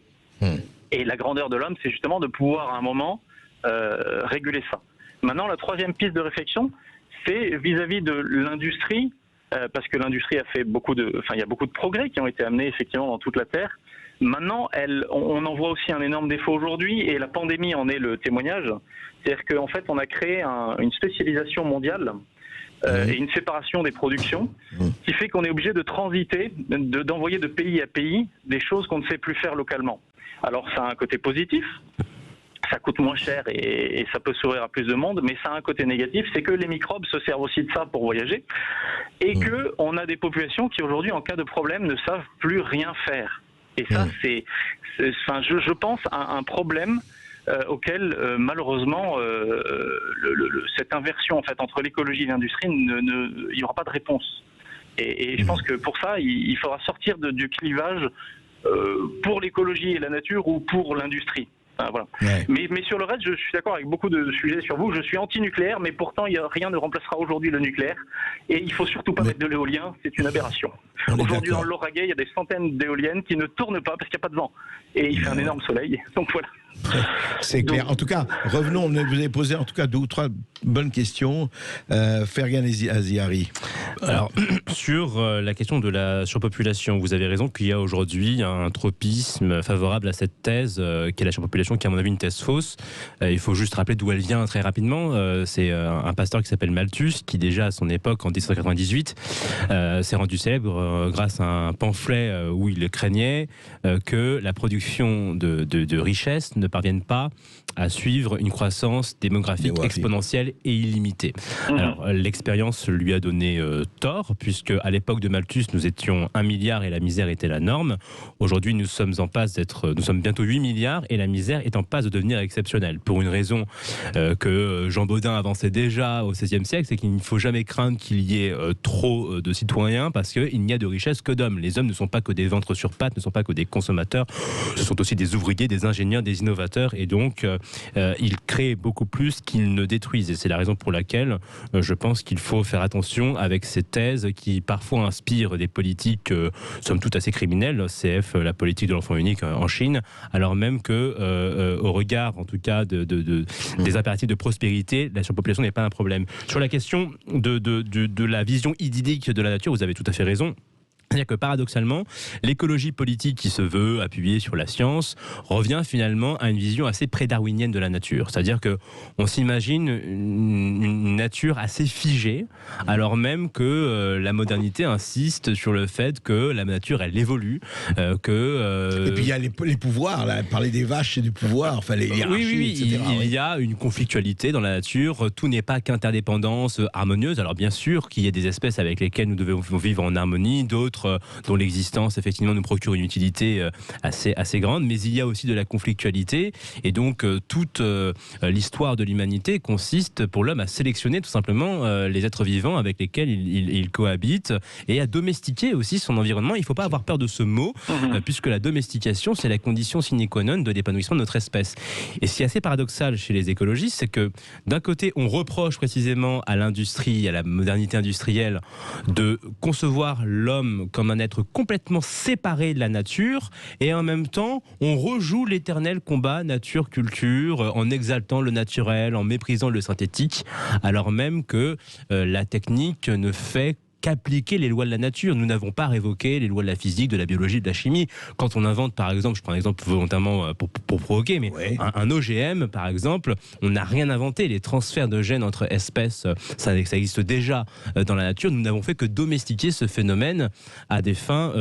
Et la grandeur de l'homme, c'est justement de pouvoir, à un moment, réguler ça. Maintenant, la troisième piste de réflexion, c'est vis-à-vis de l'industrie, parce que l'industrie a fait il y a beaucoup de progrès qui ont été amenés effectivement dans toute la Terre. Maintenant, on en voit aussi un énorme défaut aujourd'hui, et la pandémie en est le témoignage. C'est-à-dire qu'en fait, on a créé une spécialisation mondiale et une séparation des productions, qui fait qu'on est obligé de transiter, d'envoyer de pays à pays des choses qu'on ne sait plus faire localement. Alors, ça a un côté positif. Ça coûte moins cher et ça peut s'ouvrir à plus de monde, mais ça a un côté négatif, c'est que les microbes se servent aussi de ça pour voyager, et qu'on a des populations qui aujourd'hui, en cas de problème, ne savent plus rien faire. Et ça, je pense, un problème auquel, malheureusement, cette inversion en fait, entre l'écologie et l'industrie, il n'y aura pas de réponse. Et je pense que pour ça, il faudra sortir du clivage pour l'écologie et la nature ou pour l'industrie. Voilà. Mais sur le reste, je suis d'accord avec beaucoup de sujets sur vous. Je suis anti-nucléaire, mais pourtant, rien ne remplacera aujourd'hui le nucléaire. Et il faut surtout pas mettre de l'éolien, c'est une aberration. Aujourd'hui, dans le Lauragais, il y a des centaines d'éoliennes qui ne tournent pas parce qu'il n'y a pas de vent. Et il fait un énorme soleil. Donc voilà. C'est clair. En tout cas, revenons, vous avez posé en tout cas 2 ou 3 bonnes questions. Fergan Aziari. Alors, sur la question de la surpopulation, vous avez raison qu'il y a aujourd'hui un tropisme favorable à cette thèse qui est la surpopulation, qui est à mon avis une thèse fausse. Il faut juste rappeler d'où elle vient très rapidement. C'est un pasteur qui s'appelle Malthus, qui déjà à son époque, en 1798, s'est rendu célèbre grâce à un pamphlet où il craignait que la production de richesses ne parvienne pas à suivre une croissance démographique exponentielle et illimitée. Alors, l'expérience lui a donné tort, puisque à l'époque de Malthus, nous étions 1 milliard et la misère était la norme. Aujourd'hui, nous sommes bientôt 8 milliards et la misère est en passe de devenir exceptionnelle. Pour une raison que Jean Bodin avançait déjà au XVIe siècle, c'est qu'il ne faut jamais craindre qu'il y ait trop de citoyens, parce qu'il n'y a de richesse que d'hommes. Les hommes ne sont pas que des ventres sur pattes, ne sont pas que des consommateurs, ce sont aussi des ouvriers, des ingénieurs, des innovateurs, et donc ils créent beaucoup plus qu'ils ne détruisent. Et c'est la raison pour laquelle je pense qu'il faut faire attention avec ces thèses qui parfois inspirent des politiques somme toute assez criminelles, CF, la politique de l'enfant unique en Chine, alors même que au regard en tout cas des impératifs de prospérité, la surpopulation n'est pas un problème. Sur la question de la vision idyllique de la nature, vous avez tout à fait raison. C'est-à-dire que paradoxalement, l'écologie politique qui se veut appuyée sur la science revient finalement à une vision assez pré-darwinienne de la nature. C'est-à-dire qu'on s'imagine une nature assez figée, alors même que la modernité insiste sur le fait que la nature, elle évolue. Et puis il y a les pouvoirs, là, parler des vaches, c'est du pouvoir, enfin les hiérarchies, oui, etc. Il y a une conflictualité dans la nature, tout n'est pas qu'interdépendance harmonieuse. Alors bien sûr qu'il y a des espèces avec lesquelles nous devons vivre en harmonie, d'autres dont l'existence effectivement nous procure une utilité assez grande, mais il y a aussi de la conflictualité, et donc toute l'histoire de l'humanité consiste pour l'homme à sélectionner tout simplement les êtres vivants avec lesquels il cohabite, et à domestiquer aussi son environnement. Il ne faut pas avoir peur de ce mot, puisque la domestication, c'est la condition sine qua non de l'épanouissement de notre espèce. Et ce qui est assez paradoxal chez les écologistes, c'est que d'un côté, on reproche précisément à l'industrie, à la modernité industrielle, de concevoir l'homme comme un être complètement séparé de la nature, et en même temps, on rejoue l'éternel combat nature-culture en exaltant le naturel, en méprisant le synthétique, alors même que la technique ne fait qu'appliquer les lois de la nature. Nous n'avons pas révoqué les lois de la physique, de la biologie, de la chimie. Quand on invente, par exemple, je prends un exemple volontairement pour provoquer, mais un OGM, par exemple, on n'a rien inventé. Les transferts de gènes entre espèces, ça existe déjà dans la nature. Nous n'avons fait que domestiquer ce phénomène à des fins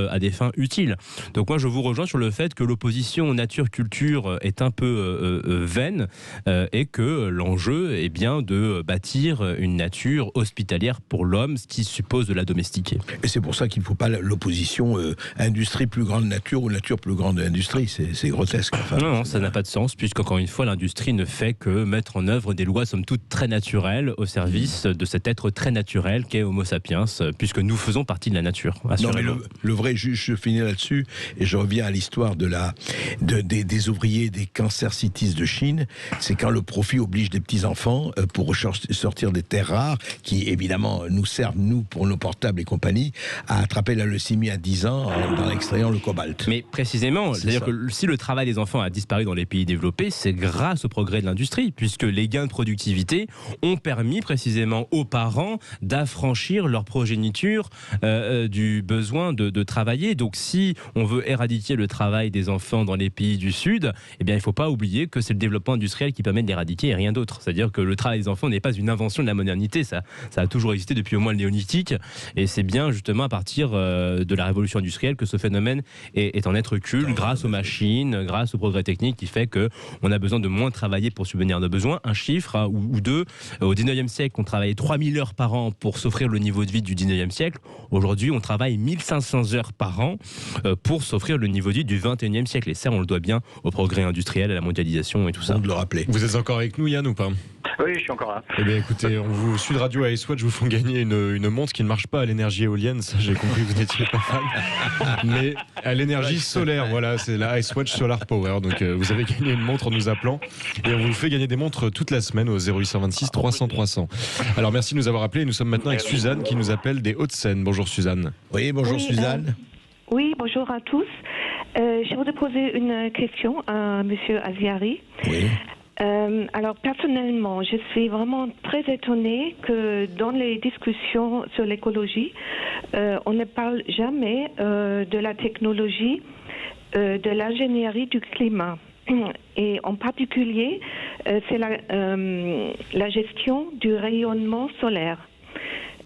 utiles. Donc moi, je vous rejoins sur le fait que l'opposition nature-culture est un peu vaine, et que l'enjeu est bien de bâtir une nature hospitalière pour l'homme, ce qui suppose de la domestiquer. Et c'est pour ça qu'il ne faut pas l'opposition industrie plus grande nature ou nature plus grande industrie. C'est grotesque. Enfin, non, ça n'a pas de sens, puisqu'encore une fois, l'industrie ne fait que mettre en œuvre des lois somme toute très naturelles au service de cet être très naturel qu'est Homo sapiens, puisque nous faisons partie de la nature. Non, mais le vrai juge, je finis là-dessus, et je reviens à l'histoire des ouvriers des Cancer Cities de Chine. C'est quand le profit oblige des petits-enfants pour sortir des terres rares, qui évidemment nous servent, nous, pour nos portables et compagnie, à attraper la leucémie à 10 ans en extrayant le cobalt. Mais précisément, c'est-à-dire que si le travail des enfants a disparu dans les pays développés, c'est grâce au progrès de l'industrie, puisque les gains de productivité ont permis précisément aux parents d'affranchir leur progéniture du besoin de travailler. Donc si on veut éradiquer le travail des enfants dans les pays du Sud, eh bien il ne faut pas oublier que c'est le développement industriel qui permet de l'éradiquer et rien d'autre. C'est-à-dire que le travail des enfants n'est pas une invention de la modernité, ça a toujours existé depuis au moins le néolithique. Et c'est bien justement à partir de la révolution industrielle que ce phénomène est en être recul, grâce aux machines, grâce au progrès technique qui fait qu'on a besoin de moins travailler pour subvenir à nos besoins. Un chiffre ou deux, au 19e siècle, on travaillait 3000 heures par an pour s'offrir le niveau de vie du 19e siècle. Aujourd'hui, on travaille 1500 heures par an pour s'offrir le niveau de vie du 21e siècle. Et ça, on le doit bien au progrès industriel, à la mondialisation et tout ça. On de le rappeler. Vous êtes encore avec nous, Yann, ou pas ? Oui, je suis encore là. Eh bien, écoutez, Sud Radio et Icewatch vous font gagner une montre qui ne marche pas à l'énergie éolienne. Ça, j'ai compris que vous n'étiez pas fan. Mais à l'énergie solaire, voilà, c'est la Icewatch Solar Power. Donc, vous avez gagné une montre en nous appelant. Et on vous fait gagner des montres toute la semaine au 0826 300 300. Alors, merci de nous avoir appelés. Nous sommes maintenant avec Suzanne qui nous appelle des Hauts-de-Seine. Bonjour, Suzanne. Oui, bonjour, Suzanne. Oui, bonjour à tous. Je voudrais poser une question à Monsieur Aziari. Oui. Alors personnellement, je suis vraiment très étonnée que dans les discussions sur l'écologie, on ne parle jamais de la technologie, de l'ingénierie du climat. Et en particulier, c'est la gestion du rayonnement solaire.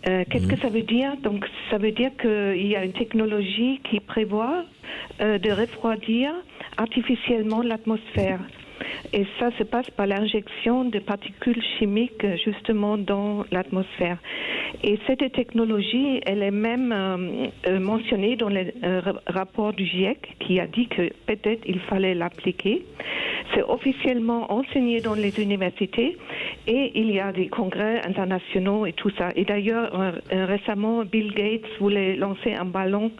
Qu'est-ce que ça veut dire? Donc, ça veut dire qu'il y a une technologie qui prévoit de refroidir artificiellement l'atmosphère. Et ça se passe par l'injection de particules chimiques justement dans l'atmosphère. Et cette technologie, elle est même mentionnée dans le rapport du GIEC qui a dit que peut-être il fallait l'appliquer. C'est officiellement enseigné dans les universités et il y a des congrès internationaux et tout ça. Et d'ailleurs, récemment, Bill Gates voulait lancer un ballon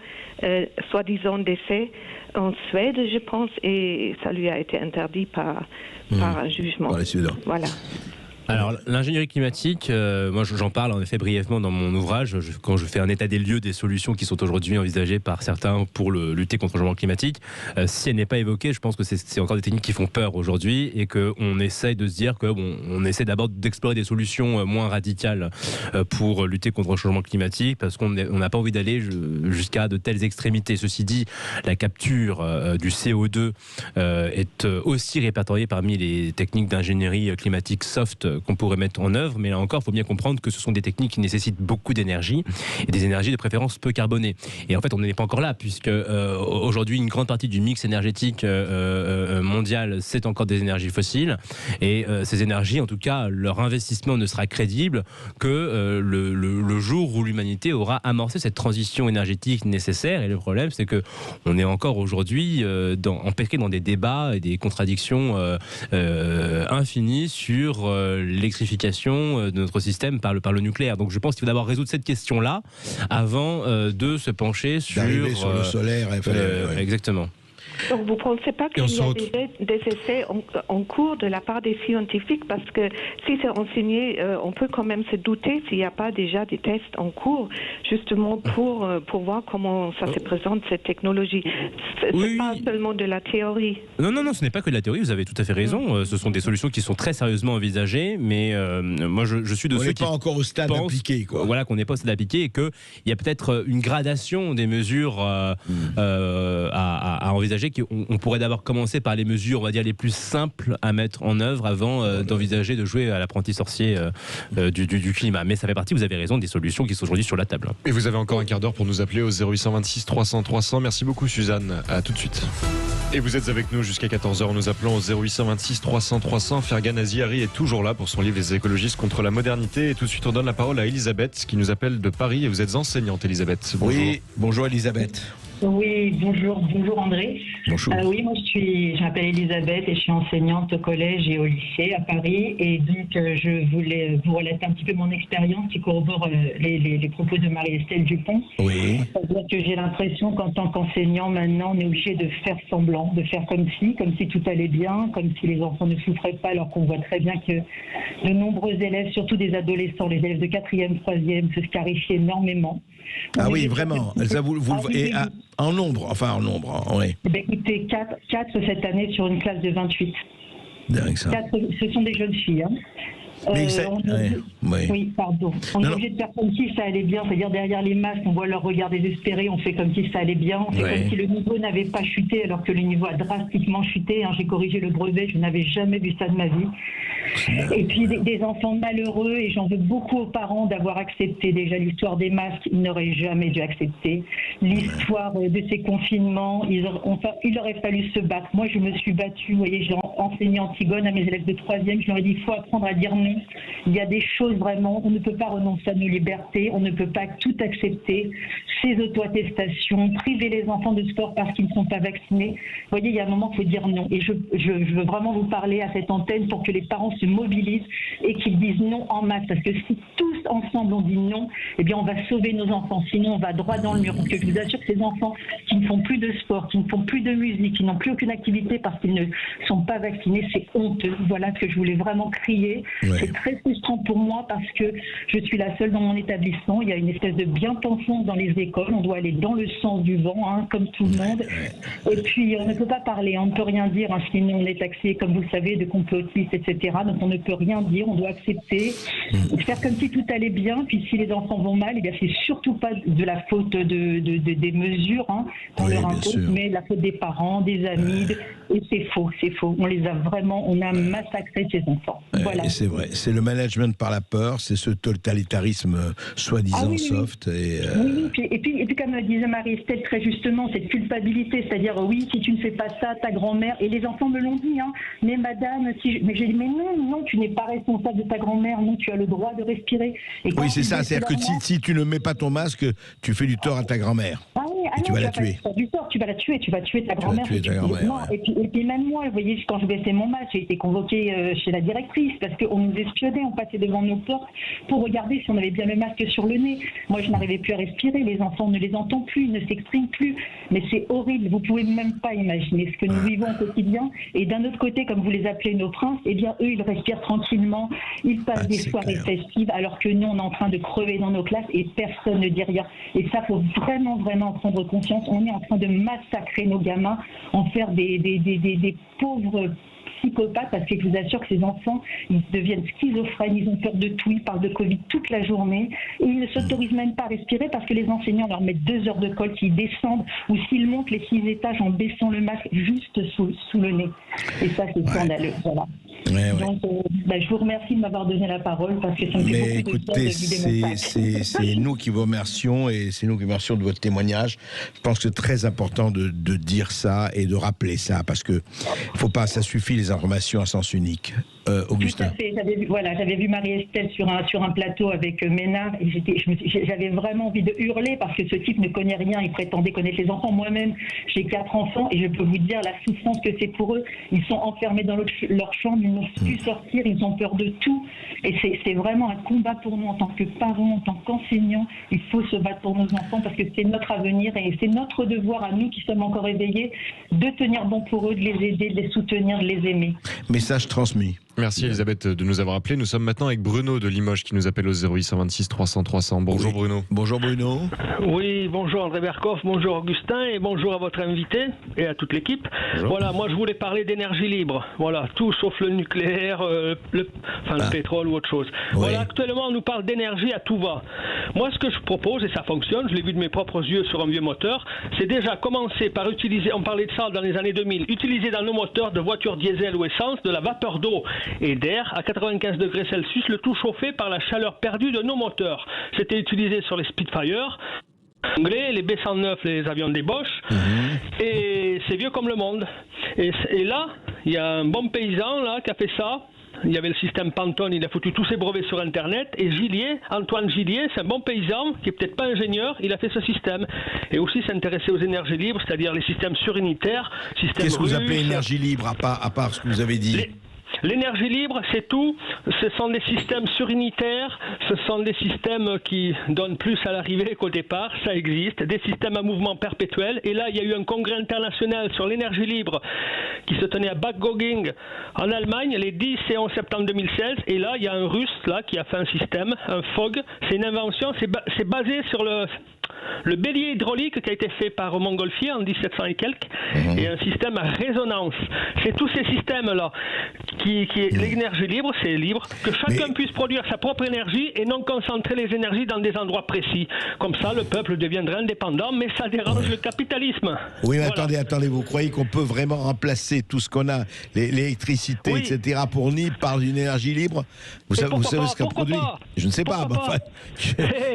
soi-disant d'essai en Suède, je pense, et ça lui a été interdit par un jugement. Voilà. Alors l'ingénierie climatique, moi j'en parle en effet brièvement dans mon ouvrage quand je fais un état des lieux des solutions qui sont aujourd'hui envisagées par certains pour lutter contre le changement climatique. Si elle n'est pas évoquée, je pense que c'est encore des techniques qui font peur aujourd'hui et qu'on essaye de se dire que on essaie d'abord d'explorer des solutions moins radicales pour lutter contre le changement climatique parce qu'on n'a pas envie d'aller jusqu'à de telles extrémités. Ceci dit, la capture du CO2 est aussi répertoriée parmi les techniques d'ingénierie climatique soft qu'on pourrait mettre en œuvre, mais là encore, il faut bien comprendre que ce sont des techniques qui nécessitent beaucoup d'énergie et des énergies de préférence peu carbonées. Et en fait, on n'est pas encore là, puisque aujourd'hui, une grande partie du mix énergétique mondial, c'est encore des énergies fossiles. Et ces énergies, en tout cas, leur investissement ne sera crédible que le jour où l'humanité aura amorcé cette transition énergétique nécessaire. Et le problème, c'est que on est encore aujourd'hui empêtré dans des débats et des contradictions infinies sur l'électrification de notre système par le nucléaire. Donc je pense qu'il faut d'abord résoudre cette question-là avant de se pencher sur le solaire. Exactement. Donc vous ne pensez pas qu'il y a des essais en cours de la part des scientifiques, parce que si c'est enseigné, on peut quand même se douter s'il n'y a pas déjà des tests en cours, justement pour voir comment ça se présente, cette technologie. C'est pas seulement de la théorie. Non, ce n'est pas que de la théorie, vous avez tout à fait raison. Ce sont des solutions qui sont très sérieusement envisagées, mais moi je suis de ceux qui pas encore au stade appliqué, quoi. Voilà, qu'on n'est pas au stade appliqué et qu'il y a peut-être une gradation des mesures à envisager. On pourrait d'abord commencer par les mesures, on va dire, les plus simples à mettre en œuvre avant d'envisager de jouer à l'apprenti sorcier du climat. Mais ça fait partie, vous avez raison, des solutions qui sont aujourd'hui sur la table. Et vous avez encore un quart d'heure pour nous appeler au 0826 300 300. Merci beaucoup Suzanne, à tout de suite. Et vous êtes avec nous jusqu'à 14h en nous appelant au 0826 300 300. Fergan Aziari est toujours là pour son livre Les écologistes contre la modernité. Et tout de suite on donne la parole à Elisabeth qui nous appelle de Paris. Et vous êtes enseignante, Elisabeth. Bonjour. Oui, bonjour Elisabeth. Oui, bonjour André. Bonjour. Oui, moi je m'appelle Elisabeth et je suis enseignante au collège et au lycée à Paris. Et donc je voulais vous relater un petit peu mon expérience qui corrobore les propos de Marie-Estelle Dupont. Oui. C'est-à-dire que j'ai l'impression qu'en tant qu'enseignant maintenant, on est obligé de faire semblant, de faire comme si tout allait bien, comme si les enfants ne souffraient pas, alors qu'on voit très bien que de nombreux élèves, surtout des adolescents, les élèves de 4e, 3e, se scarifient énormément. Ah oui, vraiment. En nombre, oui. Écoutez, 4 cette année sur une classe de 28. 4, ce sont des jeunes filles. Oui, pardon. On est obligé de faire comme si ça allait bien, c'est-à-dire derrière les masques, on voit leur regard désespéré, on fait comme si ça allait bien, on fait comme si le niveau n'avait pas chuté, alors que le niveau a drastiquement chuté. J'ai corrigé le brevet, je n'avais jamais vu ça de ma vie. Et puis des enfants malheureux, et j'en veux beaucoup aux parents d'avoir accepté déjà l'histoire des masques. Ils n'auraient jamais dû accepter l'histoire de ces confinements. Il aurait fallu se battre. Moi, je me suis battue. Vous voyez, j'ai enseigné Antigone à mes élèves de 3e. Je leur ai dit, il faut apprendre à dire non. Il y a des choses vraiment, on ne peut pas renoncer à nos libertés, on ne peut pas tout accepter. Ces auto-attestations, priver les enfants de sport parce qu'ils ne sont pas vaccinés. Vous voyez, il y a un moment, il faut dire non. Et je veux vraiment vous parler à cette antenne pour que les parents se mobilisent et qu'ils disent non en masse. Parce que si tous ensemble on dit non, eh bien on va sauver nos enfants. Sinon, on va droit dans le mur. Parce que je vous assure que ces enfants qui ne font plus de sport, qui ne font plus de musique, qui n'ont plus aucune activité parce qu'ils ne sont pas vaccinés, c'est honteux. Voilà ce que je voulais vraiment crier. Ouais. C'est très frustrant pour moi parce que je suis la seule dans mon établissement. Il y a une espèce de bien-pensance dans les écoles. On doit aller dans le sens du vent, comme tout le monde. Et puis, on ne peut pas parler, on ne peut rien dire. Sinon, on est taxé, comme vous le savez, de complotistes, etc. Donc, on ne peut rien dire. On doit accepter, faire comme si tout allait bien. Puis, si les enfants vont mal, eh bien, c'est surtout pas de la faute des mesures qu'on leur impose, mais la faute des parents, des amis. Et c'est faux, c'est faux. On a massacré ces enfants. Voilà. Et c'est vrai. C'est le management par la peur, c'est ce totalitarisme soi-disant soft. Oui. Et puis, comme disait Marie-Estelle très justement, cette culpabilité, c'est-à-dire, oui, si tu ne fais pas ça, ta grand-mère, et les enfants me l'ont dit, mais madame, mais j'ai dit, mais non, tu n'es pas responsable de ta grand-mère, non, tu as le droit de respirer. Et oui, c'est ça, c'est-à-dire que si tu ne mets pas ton masque, tu fais du tort à ta grand-mère. Ah oui, tu vas la tuer. Tu vas la tuer, tu vas tuer ta grand-mère. Et puis même moi, vous voyez, quand je baissais mon match, j'ai été convoquée chez la directrice parce qu'on nous espionnait, on passait devant nos portes pour regarder si on avait bien le masque sur le nez. Moi, je n'arrivais plus à respirer, les enfants ne les entendent plus, ils ne s'expriment plus. Mais c'est horrible, vous pouvez même pas imaginer ce que nous vivons au quotidien. Et d'un autre côté, comme vous les appelez nos princes, eh bien eux, ils respirent tranquillement, ils passent des soirées festives, alors que nous, on est en train de crever dans nos classes et personne ne dit rien. Et ça, faut vraiment prendre conscience. On est en train de massacrer nos gamins, en faire des pauvres psychopathes, parce que je vous assure que ces enfants, ils deviennent schizophrènes, ils ont peur de tout, ils parlent de Covid toute la journée, et ils ne s'autorisent même pas à respirer parce que les enseignants leur mettent 2 heures de colle s'ils descendent ou s'ils montent les 6 étages en baissant le masque juste sous le nez. Et ça, c'est scandaleux. Voilà. Donc, je vous remercie de m'avoir donné la parole parce que ça me fait beaucoup de bien de vider mon sac. C'est nous qui vous remercions et c'est nous qui vous remercions de votre témoignage. Je pense que c'est très important de dire ça et de rappeler ça parce que faut pas, ça suffit les informations à sens unique. Augustin. Tout à fait. J'avais vu Marie-Estelle sur un plateau avec Ménard et j'avais vraiment envie de hurler parce que ce type ne connaît rien, il prétendait connaître les enfants. Moi-même, j'ai 4 enfants et je peux vous dire la souffrance que c'est pour eux. Ils sont enfermés dans leur chambre, ils n'osent plus sortir, ils ont peur de tout. Et c'est vraiment un combat pour nous en tant que parents, en tant qu'enseignants. Il faut se battre pour nos enfants parce que c'est notre avenir et c'est notre devoir à nous qui sommes encore éveillés de tenir bon pour eux, de les aider, de les soutenir, de les aimer. Message transmis. Merci Elisabeth de nous avoir appelés. Nous sommes maintenant avec Bruno de Limoges qui nous appelle au 0826 300 300. Bonjour Bruno. Bonjour Bruno. Oui, bonjour André Berkoff, bonjour Augustin et bonjour à votre invité et à toute l'équipe. Bonjour. Voilà, moi je voulais parler d'énergie libre. Voilà, tout sauf le nucléaire, le pétrole ou autre chose. Oui. Voilà, actuellement on nous parle d'énergie à tout va. Moi ce que je propose, et ça fonctionne, je l'ai vu de mes propres yeux sur un vieux moteur, c'est déjà commencer par utiliser, on parlait de ça dans les années 2000, utiliser dans nos moteurs de voitures diesel ou essence de la vapeur d'eau et d'air à 95 degrés Celsius, le tout chauffé par la chaleur perdue de nos moteurs. C'était utilisé sur les Spitfire, anglais, les B-109, les avions des Bosch, et c'est vieux comme le monde. Et là, il y a un bon paysan là qui a fait ça. Il y avait le système Pantone, il a foutu tous ses brevets sur Internet. Et Antoine Gillier, c'est un bon paysan, qui est peut-être pas ingénieur, il a fait ce système. Et aussi s'intéresser aux énergies libres, c'est-à-dire les systèmes surinitaires, systèmes Qu'est-ce que vous appelez énergie libre, à part ce que vous avez dit L'énergie libre, c'est tout. Ce sont des systèmes surinitaires, ce sont des systèmes qui donnent plus à l'arrivée qu'au départ, ça existe. Des systèmes à mouvement perpétuel. Et là, il y a eu un congrès international sur l'énergie libre qui se tenait à Bad Gogging en Allemagne les 10 et 11 septembre 2016. Et là, il y a un Russe là, qui a fait un système, un FOG. C'est une invention, c'est basé sur le bélier hydraulique qui a été fait par Montgolfier en 1700 et quelques, et un système à résonance. C'est tous ces systèmes-là qui l'énergie libre, c'est libre, que chacun puisse produire sa propre énergie et non concentrer les énergies dans des endroits précis. Comme ça, le peuple deviendrait indépendant, mais ça dérange le capitalisme. Oui, mais voilà. Attendez, vous croyez qu'on peut vraiment remplacer tout ce qu'on a, l'électricité, etc., pour NIP par une énergie libre? Vous savez ce qu'un produit? Je ne sais pas.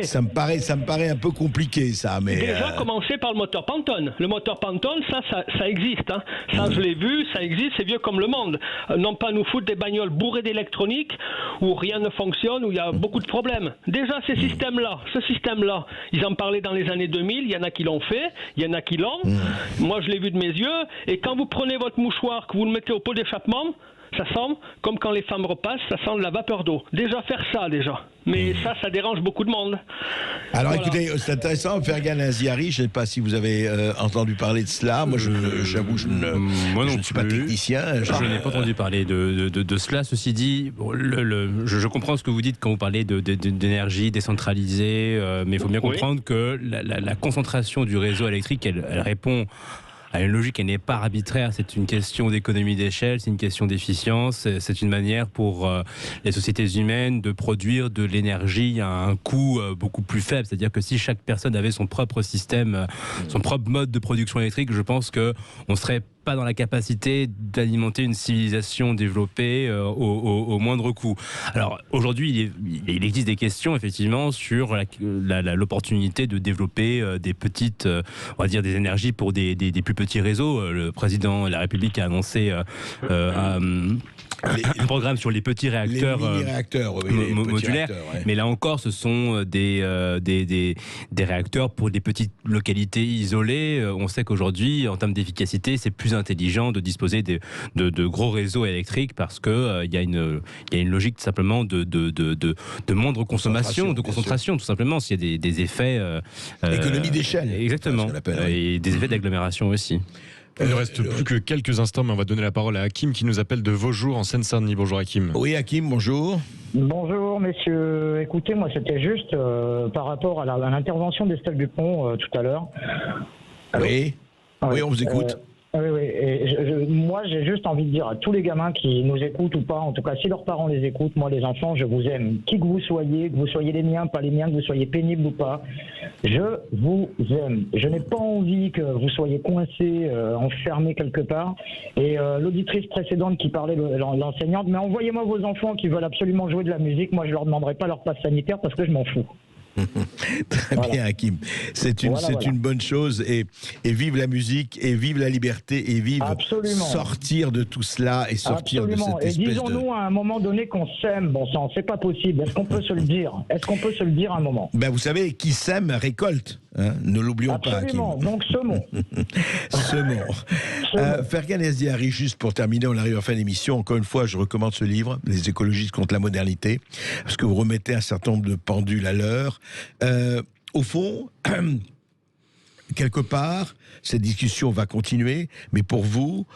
Ça me paraît un peu compliqué, ça. Mais déjà, commencer par le moteur Pantone. Le moteur Pantone, ça existe. Hein. Ça, je l'ai vu, ça existe, c'est vieux comme le monde. Non pas nous foutre des bagnoles bourrées d'électronique où rien ne fonctionne, où il y a beaucoup de problèmes. Déjà, ce système-là, ils en parlaient dans les années 2000, il y en a qui l'ont fait, il y en a qui l'ont. Moi, je l'ai vu de mes yeux. Et quand vous prenez votre mouchoir, que vous le mettez au pot d'échappement, ça sent, comme quand les femmes repassent, ça sent de la vapeur d'eau. Déjà, faire ça, déjà. Mais ça dérange beaucoup de monde. Alors écoutez, c'est intéressant, Fergan Aziari, je ne sais pas si vous avez entendu parler de cela. Moi, j'avoue, je ne suis pas technicien. Je n'ai pas entendu parler de cela. Ceci dit, je comprends ce que vous dites quand vous parlez d'énergie décentralisée, mais il faut bien comprendre que la concentration du réseau électrique, elle répond à une logique qui n'est pas arbitraire. C'est une question d'économie d'échelle, c'est une question d'efficience, c'est une manière pour les sociétés humaines de produire de l'énergie à un coût beaucoup plus faible. C'est-à-dire que si chaque personne avait son propre système, son propre mode de production électrique, je pense qu'on serait pas dans la capacité d'alimenter une civilisation développée au moindre coût. Alors aujourd'hui, il existe des questions effectivement sur l'opportunité de développer des petites, on va dire des énergies pour des plus petits réseaux. Le président de la République a annoncé un programme sur les petits réacteurs, modulaires. Ouais. Mais là encore, ce sont des réacteurs pour des petites localités isolées. On sait qu'aujourd'hui, en termes d'efficacité, c'est plus intelligent de disposer de gros réseaux électriques parce que il y a une logique tout simplement de moindre consommation, de concentration, tout simplement. S'il y a des effets économie d'échelle. Exactement. Et des effets d'agglomération aussi. Il ne reste plus que quelques instants, mais on va donner la parole à Hakim qui nous appelle de Vaujours en Seine-Saint-Denis. Bonjour Hakim. Oui Hakim, bonjour. Bonjour messieurs. Écoutez, moi c'était juste par rapport à l'intervention d'Estelle Dupont tout à l'heure. Oui, on vous écoute. Oui. Et moi, j'ai juste envie de dire à tous les gamins qui nous écoutent ou pas, en tout cas, si leurs parents les écoutent, moi, les enfants, je vous aime. Qui que vous soyez les miens, pas les miens, que vous soyez pénibles ou pas, je vous aime. Je n'ai pas envie que vous soyez coincés, enfermés quelque part. Et l'auditrice précédente qui parlait, l'enseignante, mais envoyez-moi vos enfants qui veulent absolument jouer de la musique. Moi, je leur demanderai pas leur passe sanitaire parce que je m'en fous. Très bien Hakim, c'est une bonne chose et vive la musique et vive la liberté et vive sortir de tout cela et sortir de cette espèce et disons-nous à un moment donné qu'on s'aime, bon sang, c'est pas possible, est-ce qu'on peut se le dire à un moment? Ben vous savez, qui s'aime récolte, hein, ne l'oublions pas Hakim. Donc semons. Fergan Ezdiari, juste pour terminer, on arrive à la fin de l'émission, encore une fois je recommande ce livre, Les écologistes contre la modernité, parce que vous remettez un certain nombre de pendules à l'heure. Au fond, quelque part, cette discussion va continuer, mais pour vous,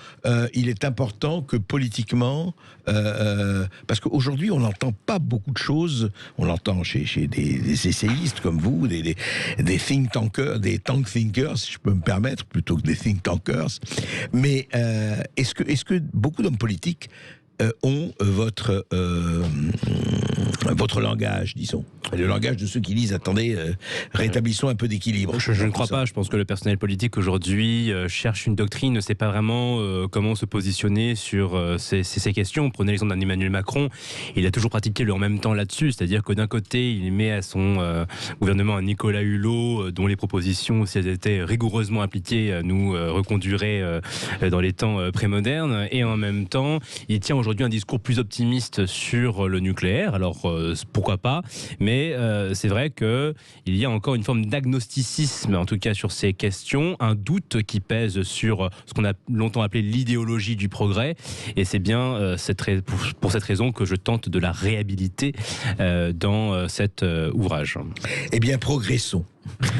il est important que politiquement, parce qu'aujourd'hui, on n'entend pas beaucoup de choses, on l'entend chez des essayistes comme vous, des think tankers, des tank thinkers, si je peux me permettre, plutôt que des think tankers, mais est-ce que beaucoup d'hommes politiques ont votre langage, disons. Le langage de ceux qui disent, attendez, rétablissons un peu d'équilibre. Je ne crois pas. Je pense que le personnel politique aujourd'hui cherche une doctrine, ne sait pas vraiment comment se positionner sur ces questions. Prenez l'exemple d'un Emmanuel Macron. Il a toujours pratiqué le en même temps là-dessus. C'est-à-dire que d'un côté, il met à son gouvernement un Nicolas Hulot, dont les propositions, si elles étaient rigoureusement appliquées, nous reconduiraient dans les temps prémodernes. Et en même temps, il tient aujourd'hui un discours plus optimiste sur le nucléaire. Alors, pourquoi pas, mais c'est vrai qu'il y a encore une forme d'agnosticisme, en tout cas sur ces questions, un doute qui pèse sur ce qu'on a longtemps appelé l'idéologie du progrès, et c'est bien pour cette raison que je tente de la réhabiliter dans cet ouvrage. Eh bien, progressons.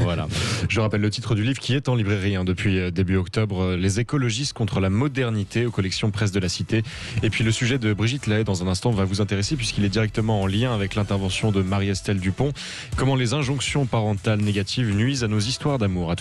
Voilà. Je rappelle le titre du livre qui est en librairie depuis début octobre, Les écologistes contre la modernité, aux collections Presse de la Cité. Et puis le sujet de Brigitte Lahaie dans un instant va vous intéresser puisqu'il est directement en lien avec l'intervention de Marie-Estelle Dupont. Comment les injonctions parentales négatives nuisent à nos histoires d'amour. À tout de suite.